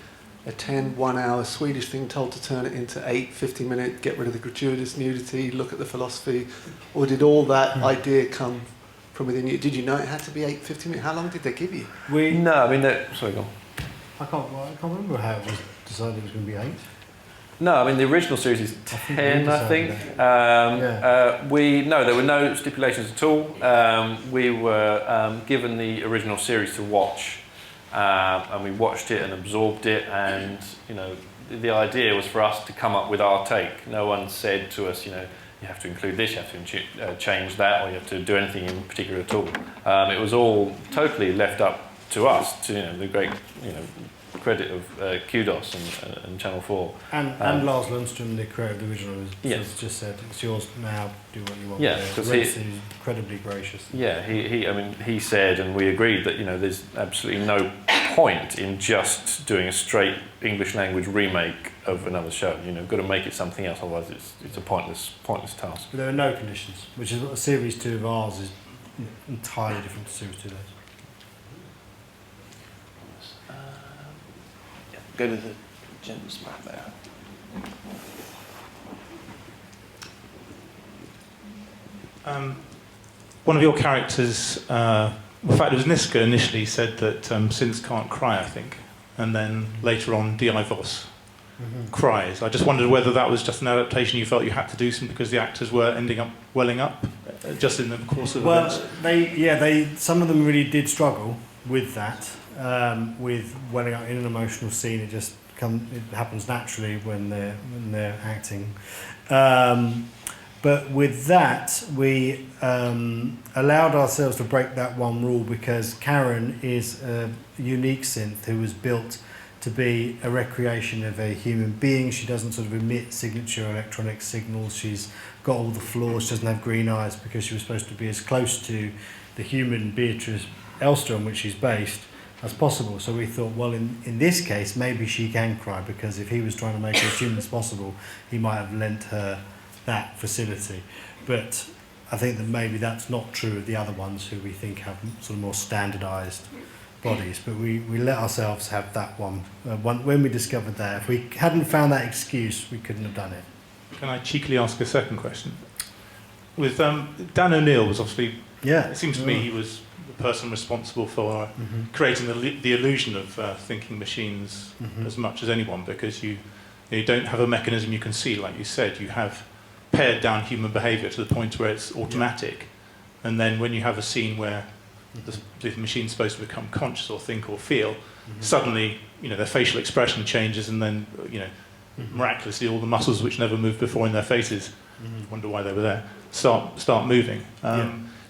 a 10 1-hour Swedish thing told to turn it into 8 50-minute, get rid of the gratuitous nudity, look at the philosophy, or did all that idea come from within you? Did you know it had to be 8 50-minute? How long did they give you? No, I mean, sorry, go on. I can't remember how it was decided it was going to be 8. No, I mean the original series is 10, I think. There were no stipulations at all. We were given the original series to watch, and we watched it and absorbed it. And you know, the idea was for us to come up with our take. No one said to us, you know, you have to include this, you have to change that, or you have to do anything in particular at all. It was all totally left up to us, to the great credit of Kudos and Channel 4. And Lars Lundström, the creator of the original, has just said, it's yours now, do what you want. Yeah, because he's incredibly gracious. Yeah, he said, and we agreed that there's absolutely no point in just doing a straight English language remake of another show. You've got to make it something else, otherwise it's a pointless task. But there are no conditions, which is what Series 2 of ours is entirely different to Series 2 of those. Go to the gents map there. One of your characters, in fact it was Niska initially, said that Sins can't cry, I think, and then later on Diavos cries. I just wondered whether that was just an adaptation you felt you had to do simply because the actors were ending up welling up just in the course of events. Some of them really did struggle with that. With welling up in an emotional scene, it happens naturally when they're acting. But with that, we allowed ourselves to break that one rule because Karen is a unique synth who was built to be a recreation of a human being. She doesn't sort of emit signature electronic signals. She's got all the flaws. She doesn't have green eyes because she was supposed to be as close to the human Beatrice Elster on which she's based as possible. So we thought, well, in this case, maybe she can cry, because if he was trying to make her as human as possible, he might have lent her that facility. But I think that maybe that's not true of the other ones who we think have sort of more standardised bodies. But we let ourselves have that one. When we discovered that, if we hadn't found that excuse, we couldn't have done it. Can I cheekily ask a second question? With Dan O'Neill was obviously, it seems to me he was the person responsible for creating the illusion of thinking machines as much as anyone, because you don't have a mechanism you can see, like you said. You have pared down human behaviour to the point where it's automatic, and then when you have a scene where the machine's supposed to become conscious or think or feel, suddenly their facial expression changes, and then miraculously all the muscles which never moved before in their faces, wonder why they were there, start moving.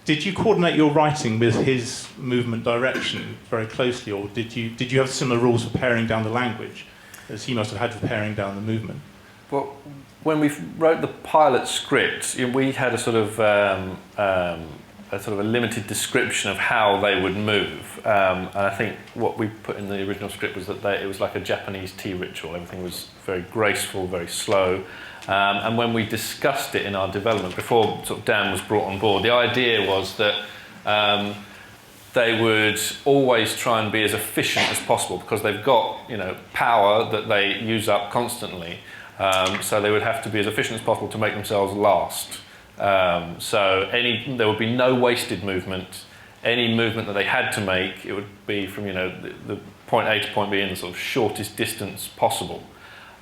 Did you coordinate your writing with his movement direction very closely, or did you have similar rules for paring down the language as he must have had for paring down the movement? Well, when we wrote the pilot script, we had a sort of a limited description of how they would move, and I think what we put in the original script was that it was like a Japanese tea ritual. Everything was very graceful, very slow. And when we discussed it in our development, before sort of Dan was brought on board, the idea was that they would always try and be as efficient as possible, because they've got power that they use up constantly. So they would have to be as efficient as possible to make themselves last. So there would be no wasted movement. Any movement that they had to make, it would be from the point A to point B in the sort of shortest distance possible.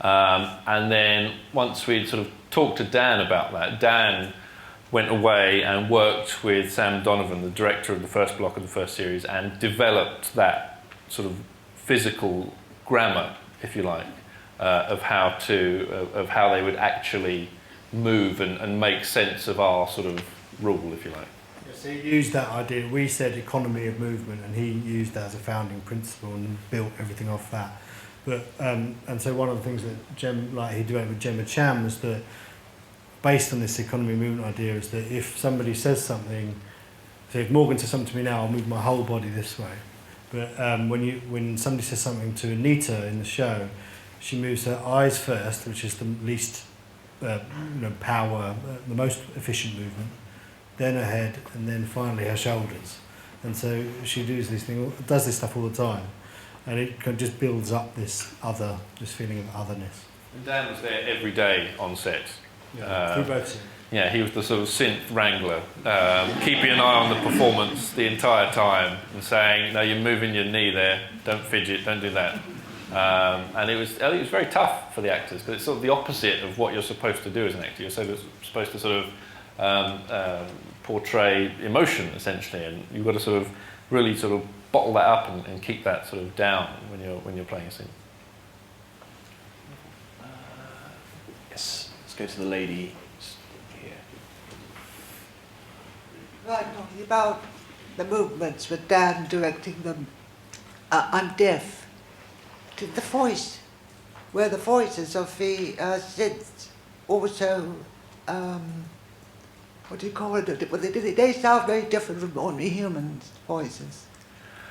And then once we'd sort of talked to Dan about that, Dan went away and worked with Sam Donovan, the director of the first block of the first series, and developed that sort of physical grammar, if you like, of how they would actually move and make sense of our sort of rule, if you like. So he used that idea. We said economy of movement, and he used that as a founding principle and built everything off that. But and so one of the things that he debated with Gemma Chan was that, based on this economy movement idea, is that if somebody says something, so if Morgan says something to me now, I'll move my whole body this way. But when somebody says something to Anita in the show, she moves her eyes first, which is the least power, the most efficient movement, then her head, and then finally her shoulders. And so she does this stuff all the time, and it kind of just builds up this feeling of otherness. And Dan was there every day on set. Through both. Yeah, he was the sort of synth wrangler, keeping an eye on the performance the entire time and saying, "No, you're moving your knee there. Don't fidget. Don't do that." And I think it was very tough for the actors, because it's sort of the opposite of what you're supposed to do as an actor. You're supposed to sort of portray emotion, essentially, and you've got to sort of really sort of bottle that up and keep that sort of down when you're playing a scene. Yes, let's go to the lady here. Right, talking about the movements with Dan directing them. I'm deaf to the voice, where the voices of the synths also, what do you call it? Well, they sound very different from ordinary humans' voices.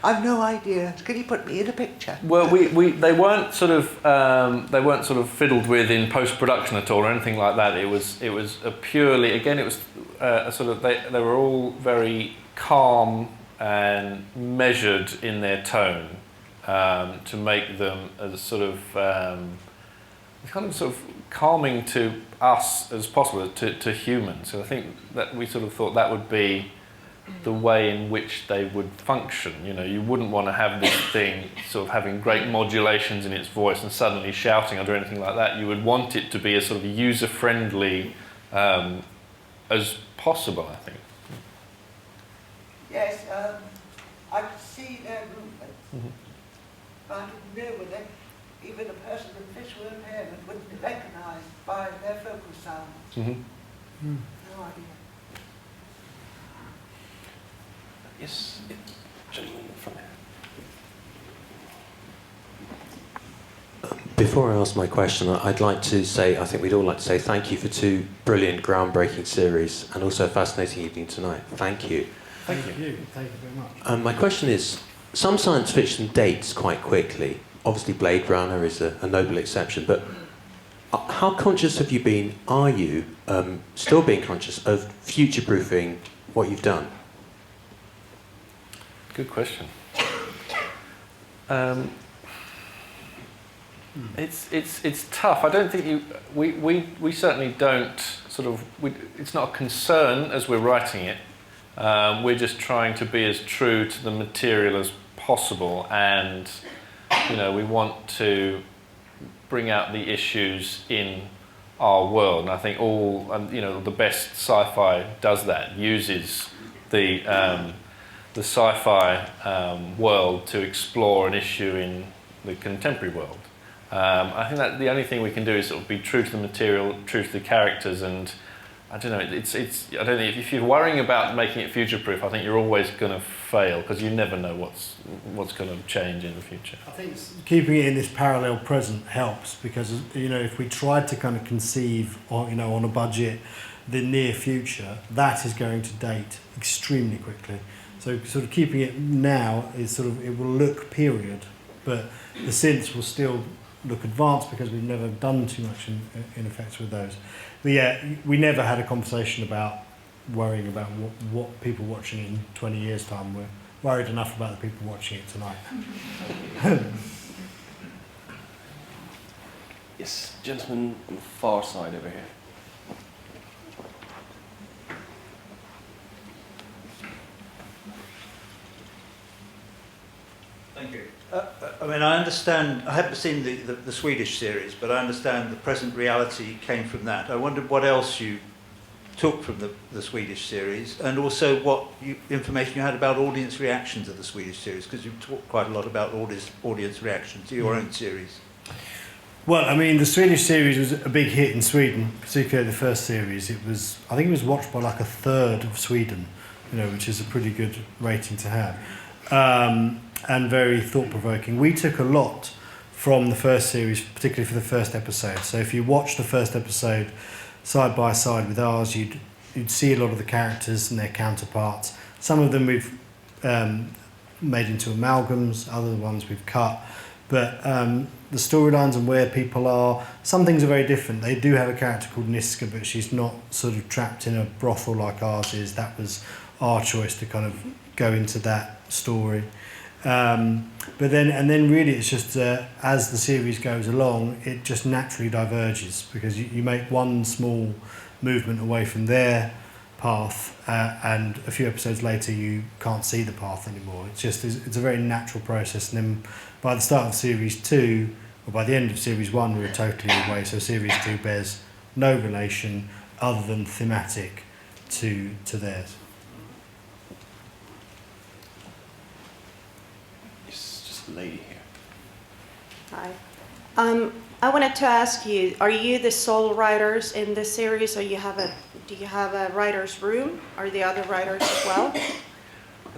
I've no idea. Can you put me in a picture? Well, they weren't sort of fiddled with in post-production at all or anything like that. It was a purely, again, it was a sort of, they were all very calm and measured in their tone, to make them as sort of kind of sort of calming to us as possible, to humans. So I think that we sort of thought that would be the way in which they would function. You know, you wouldn't want to have this thing sort of having great modulations in its voice and suddenly shouting or anything like that. You would want it to be as sort of user-friendly as possible, I think. Yes, I could see their movements. Mm-hmm. But I didn't know whether even a person with visual impairment wouldn't be recognised by their vocal sounds. Mm-hmm. No idea. Yes, gentleman from here. Before I ask my question, I'd like to say, I think we'd all like to say thank you for 2 brilliant, groundbreaking series and also a fascinating evening tonight. Thank you. Thank you very much. My question is, some science fiction dates quite quickly. Obviously Blade Runner is a noble exception, but how conscious have you been, are you still being conscious of future-proofing what you've done? Good question. It's tough. I don't think we certainly don't sort of. It's not a concern as we're writing it. We're just trying to be as true to the material as possible, and we want to bring out the issues in our world. And I think the best sci-fi does that. Uses the sci-fi world to explore an issue in the contemporary world. I think that the only thing we can do is sort of be true to the material, true to the characters, and I don't know. I don't think if you're worrying about making it future-proof, I think you're always going to fail, because you never know what's going to change in the future. I think keeping it in this parallel present helps, because if we tried to kind of conceive on a budget the near future, that is going to date extremely quickly. So sort of keeping it now is it will look period, but the synths will still look advanced because we've never done too much in effect with those. But yeah, we never had a conversation about worrying about what people watching in 20 years' time. We're worried enough about the people watching it tonight. Yes, gentleman on the far side over here. Thank you. I understand, I haven't seen the Swedish series, but I understand the present reality came from that. I wondered what else you took from the Swedish series, and also what information you had about audience reaction to the Swedish series, because you've talked quite a lot about audience reaction to your own series. Well, the Swedish series was a big hit in Sweden, particularly the first series. I think it was watched by like a third of Sweden, which is a pretty good rating to have. And very thought-provoking. We took a lot from the first series, particularly for the first episode. So if you watch the first episode side by side with ours, you'd see a lot of the characters and their counterparts. Some of them we've made into amalgams, other ones we've cut. But the storylines and where people are, some things are very different. They do have a character called Niska, but she's not sort of trapped in a brothel like ours is. That was our choice to kind of go into that story. But then really it's just as the series goes along, it just naturally diverges, because you make one small movement away from their path and a few episodes later you can't see the path anymore. It's a very natural process, and then by the start of series 2, or by the end of series 1, we were totally away. So series 2 bears no relation other than thematic to theirs. It's just a lady here. Hi. I wanted to ask you, are you the sole writers in this series, or do you have a writer's room? Are there other writers as well?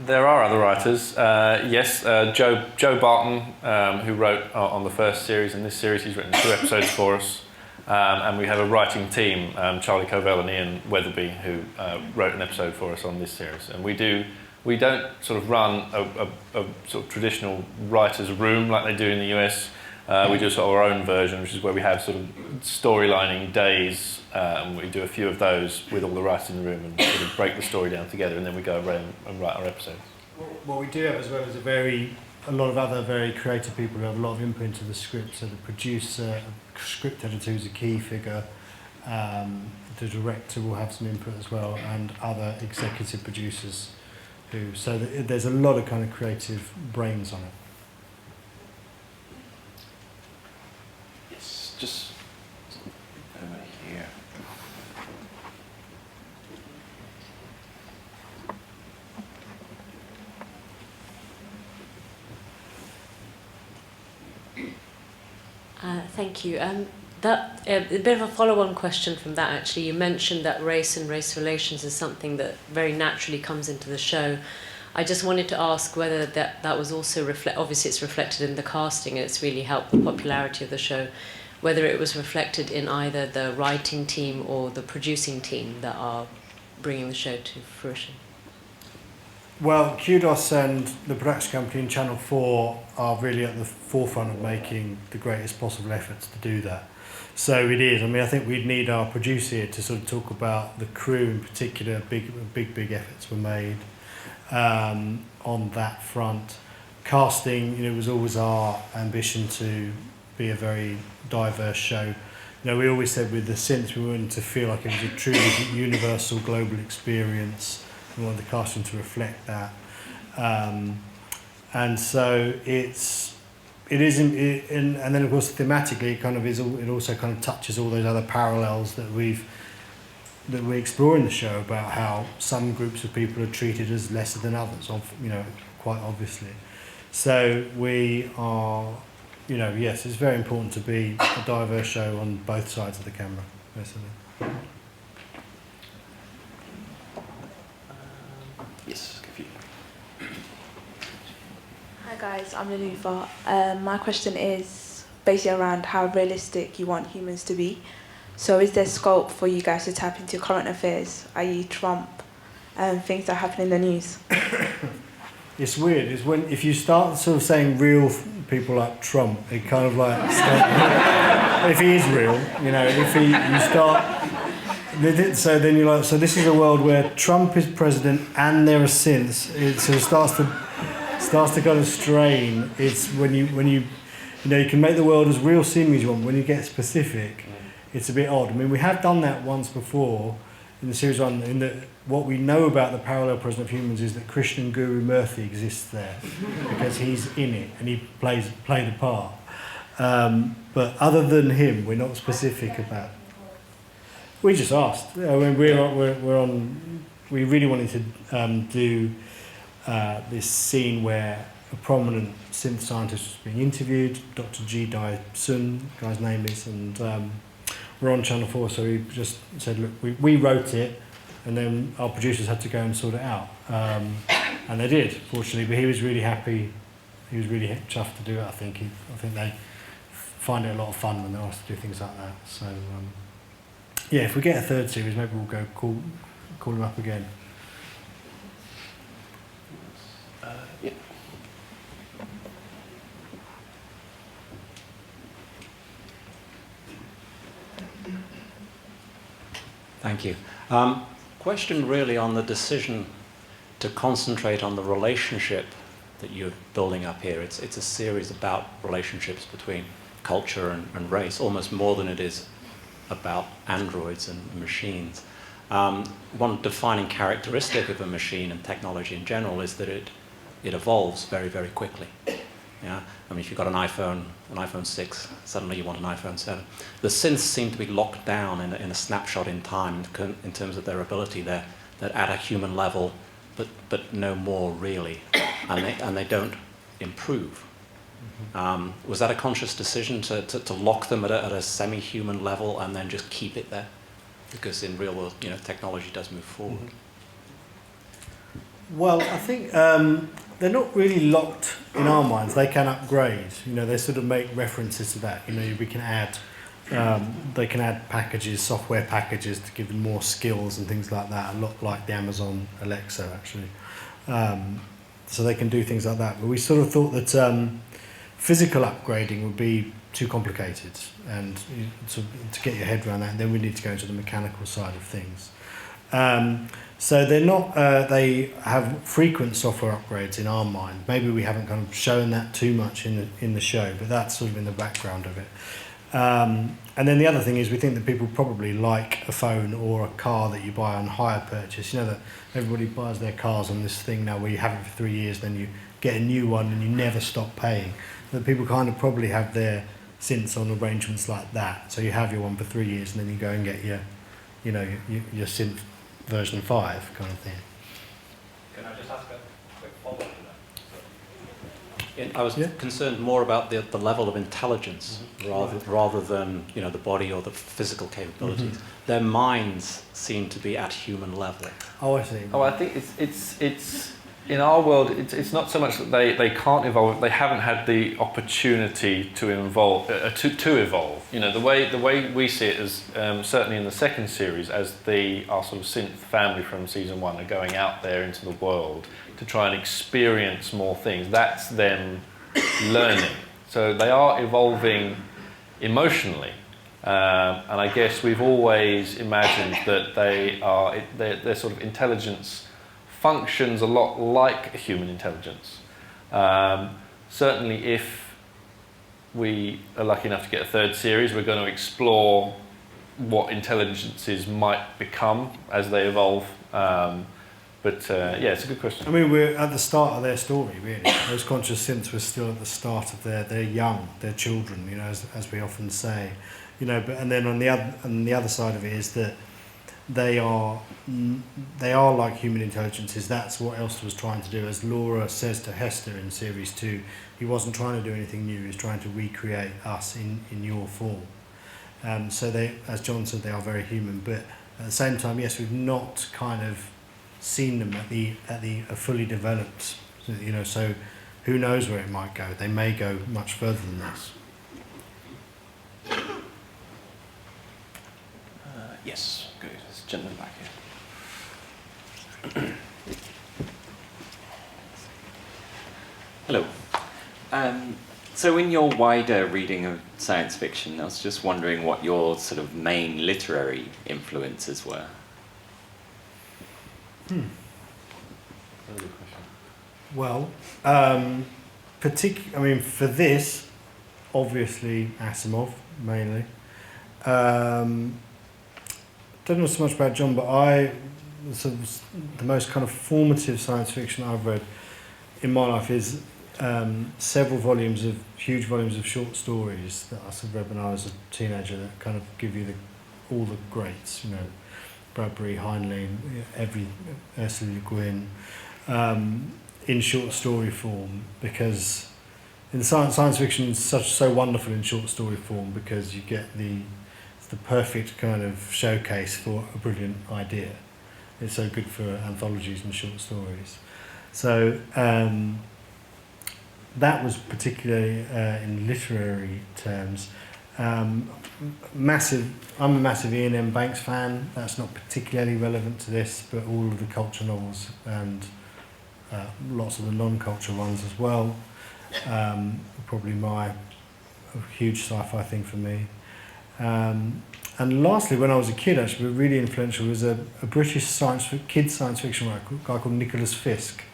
There are other writers, yes. Joe Barton, who wrote on the first series and this series, he's written 2 episodes for us. And we have a writing team, Charlie Covell and Ian Weatherby, who wrote an episode for us on this series. And we don't sort of run a sort of traditional writer's room like they do in the US. We do sort of our own version, which is where we have sort of storylining days, and we do a few of those with all the writers in the room and sort of break the story down together, and then we go around and write our episodes. What we do have as well is a lot of other very creative people who have a lot of input into the script. So the producer, script editor who's a key figure, the director will have some input as well, and other executive producers so there's a lot of kind of creative brains on it. Yes, just over here. Thank you. A bit of a follow-on question from that, actually. You mentioned that race and race relations is something that very naturally comes into the show. I just wanted to ask whether that was also obviously it's reflected in the casting, and it's really helped the popularity of the show, whether it was reflected in either the writing team or the producing team that are bringing the show to fruition. Well, Kudos and the production company in Channel 4 are really at the forefront of making the greatest possible efforts to do that. So it is. I mean, I think we'd need our producer here to sort of talk about the crew in particular. Big efforts were made on that front. Casting, was always our ambition to be a very diverse show. We always said with the synths we wanted to feel like it was a truly universal global experience. We wanted the casting to reflect that, and so and then of course thematically it also kind of touches all those other parallels that we explore in the show about how some groups of people are treated as lesser than others, quite obviously. So we are, yes, it's very important to be a diverse show on both sides of the camera, basically. Yes, give you. Hi guys, I'm Lalufa. My question is basically around how realistic you want humans to be. So is there scope for you guys to tap into current affairs, i.e. Trump, and things that happen in the news? It's weird. It's if you start sort of saying real people like Trump, it kind of like if he is real, if you start. So then you're like, so this is a world where Trump is president and there are synths. It sort of starts to kind of strain. It's when you can make the world as real seeming as you want. When you get specific, it's a bit odd. I mean, we have done that once before in the series one. What we know about the parallel president of humans is that Krishnan Guru Murthy exists there because he's in it and he played the part. But other than him, we're not specific about. We just asked. I mean, we're on. We really wanted to do this scene where a prominent synth scientist was being interviewed, Dr. G. Dai Sun, the guy's name is, and we're on Channel 4, so we just said, look, we wrote it, and then our producers had to go and sort it out, and they did, fortunately. But he was really happy. He was really chuffed to do it. I think they find it a lot of fun when they're asked to do things like that. So yeah, if we get a third series, maybe we'll go call them up again. Yeah. Thank you. Question really on the decision to concentrate on the relationship that you're building up here. It's a series about relationships between culture and race, almost more than it is about androids and machines. One defining characteristic of a machine and technology in general is that it evolves very, very quickly. Yeah? I mean, if you've got an iPhone 6, suddenly you want an iPhone 7. The synths seem to be locked down in a snapshot in time in terms of their ability. They're at a human level, but no more really, and they don't improve. Was that a conscious decision to lock them at a semi-human level and then just keep it there? Because in real world, technology does move forward. Well, I think they're not really locked in our minds. They can upgrade. They sort of make references to that. We can add, they can add packages, software packages to give them more skills and things like that. A lot like the Amazon Alexa, actually. So they can do things like that. But we sort of thought that physical upgrading would be too complicated, and to get your head around that, and then we need to go into the mechanical side of things. So they're not. They have frequent software upgrades in our mind. Maybe we haven't kind of shown that too much in the show, but that's sort of in the background of it. And then the other thing is, we think that people probably like a phone or a car that you buy on hire purchase. That everybody buys their cars on this thing now, where you have it for 3 years, then you get a new one and you never stop paying. That people kind of probably have their synths on arrangements like that. So you have your one for 3 years, and then you go and get your synth version 5 kind of thing. Can I just ask a quick follow-up to that? I was concerned more about the level of intelligence rather than the body or the physical capabilities. Their minds seem to be at human level. Oh, I see. Oh, I think it's in our world. It's not so much that they can't evolve. They haven't had the opportunity to evolve. The way we see it is certainly in the second series, as our sort of synth family from season 1 are going out there into the world to try and experience more things. That's them learning. So they are evolving emotionally, and I guess we've always imagined that their sort of intelligence functions a lot like a human intelligence. Certainly, if we are lucky enough to get a third series, we're going to explore what intelligences might become as they evolve. It's a good question. I mean, we're at the start of their story, really. Those conscious synths were still at the start of they're young, they're children, as we often say. And then on the other side of it is that they are like human intelligences. That's what Elster was trying to do. As Laura says to Hester in series 2, he wasn't trying to do anything new, he was trying to recreate us in your form. So they, as John said, they are very human, but at the same time, yes, we've not kind of seen them at the fully developed, so who knows where it might go. They may go much further than this. Yes, good. There's a gentleman back here. Hello. So in your wider reading of science fiction, I was just wondering what your sort of main literary influences were. Well, for this, obviously Asimov mainly. Don't know so much about John, but the most kind of formative science fiction I've read in my life is huge volumes of short stories that I sort of read when I was a teenager that kind of give you all the greats, Bradbury, Heinlein, Ursula Le Guin, in short story form, because in science fiction it's so wonderful in short story form, because you get the perfect kind of showcase for a brilliant idea. It's so good for anthologies and short stories. So that was particularly in literary terms. I'm a massive Ian M. Banks fan. That's not particularly relevant to this, but all of the culture novels and lots of the non-culture ones as well. Probably a huge sci-fi thing for me. And lastly, when I was a kid, actually, really influential was a British kids science fiction writer, a guy called Nicholas Fisk,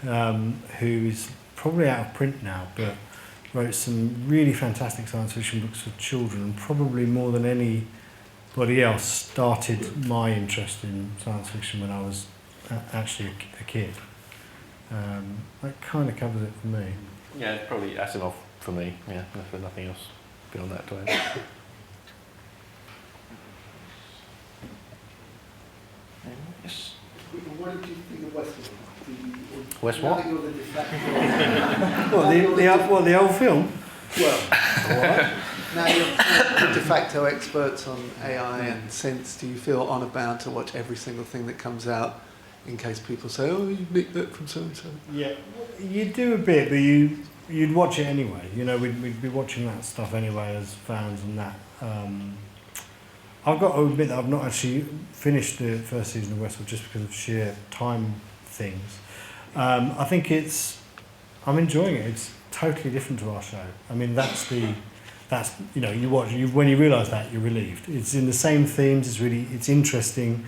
who is probably out of print now, but wrote some really fantastic science fiction books for children, and probably more than anybody else started my interest in science fiction when I was actually a kid. That kind of covers it for me. Yeah, it's probably Asimov for me. Yeah, for nothing else beyond that to add. Yes. What did you think of Westworld? West what? The old film? Well, now you're de facto experts on AI and sense. Do you feel honour bound to watch every single thing that comes out in case people say, oh, you nicked that from so-and-so? Yeah, you do a bit, but you'd watch it anyway. You know, we'd be watching that stuff anyway as fans and that. I've got to admit that I've not actually finished the first season of Westworld just because of sheer time things. I think I'm enjoying it. It's totally different to our show. I mean, when you realise that, you're relieved. It's in the same themes. It's interesting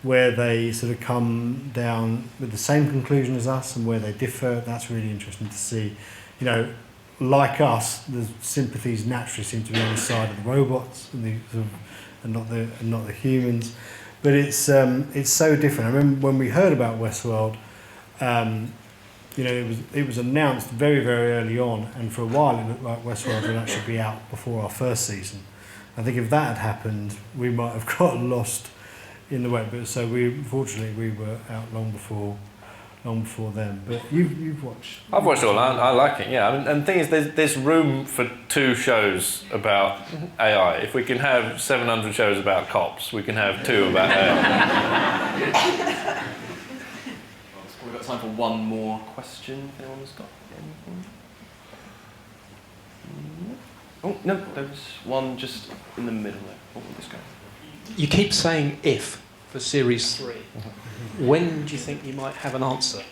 where they sort of come down with the same conclusion as us and where they differ. That's really interesting to see. You know, like us, the sympathies naturally seem to be on the side of the robots and not the humans. But it's so different. I remember when we heard about Westworld, it was announced very, very early on, and for a while it looked like Westworld would actually be out before our first season. I think if that had happened, we might have gotten lost in the web. But so fortunately we were out long before them. But you've watched. I've watched it all. I like it. Yeah, and the thing is, there's room for 2 shows about AI. If we can have 700 shows about cops, we can have 2 about AI. We've got time for one more question. If anyone's got anything. Oh no, there's one just in the middle there. What will this go? You keep saying if for series 3. When do you think you might have an answer?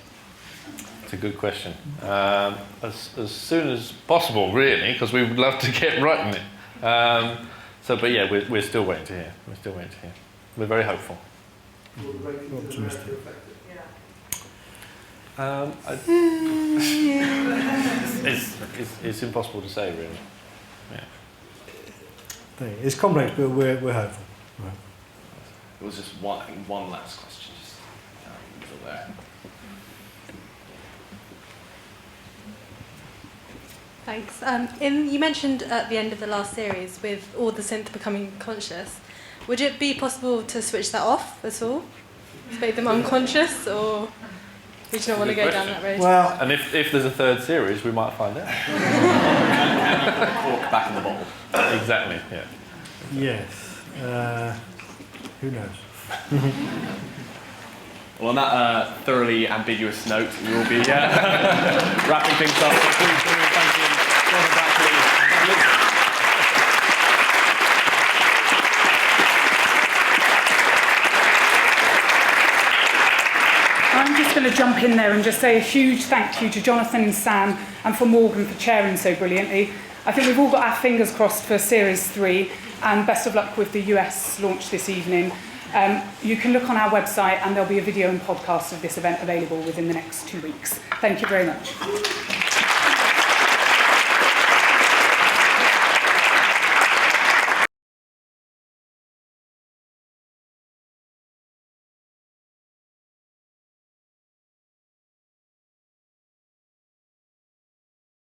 It's a good question. As soon as possible, really, because we would love to get writing it. But yeah, we're still waiting to hear. We're very hopeful. Optimistic. It's impossible to say, really. Yeah. It's complex, but we're hopeful. Right. It was just one last question. Just there. Thanks. You mentioned at the end of the last series, with all the synth becoming conscious, would it be possible to switch that off at all? To make them unconscious, or would you not want to go down that road? Well, and if there's a 3rd series, we might find out. Cork back in the bottle. Exactly. Yeah. Yes. Who knows? Well, on that thoroughly ambiguous note, we will be wrapping things up. Thank you, Jonathan Brackley. I'm just going to jump in there and just say a huge thank you to Jonathan and Sam and for Morgan for chairing so brilliantly. I think we've all got our fingers crossed for Series 3, and best of luck with the US launch this evening. You can look on our website and there'll be a video and podcast of this event available within the next 2 weeks. Thank you very much.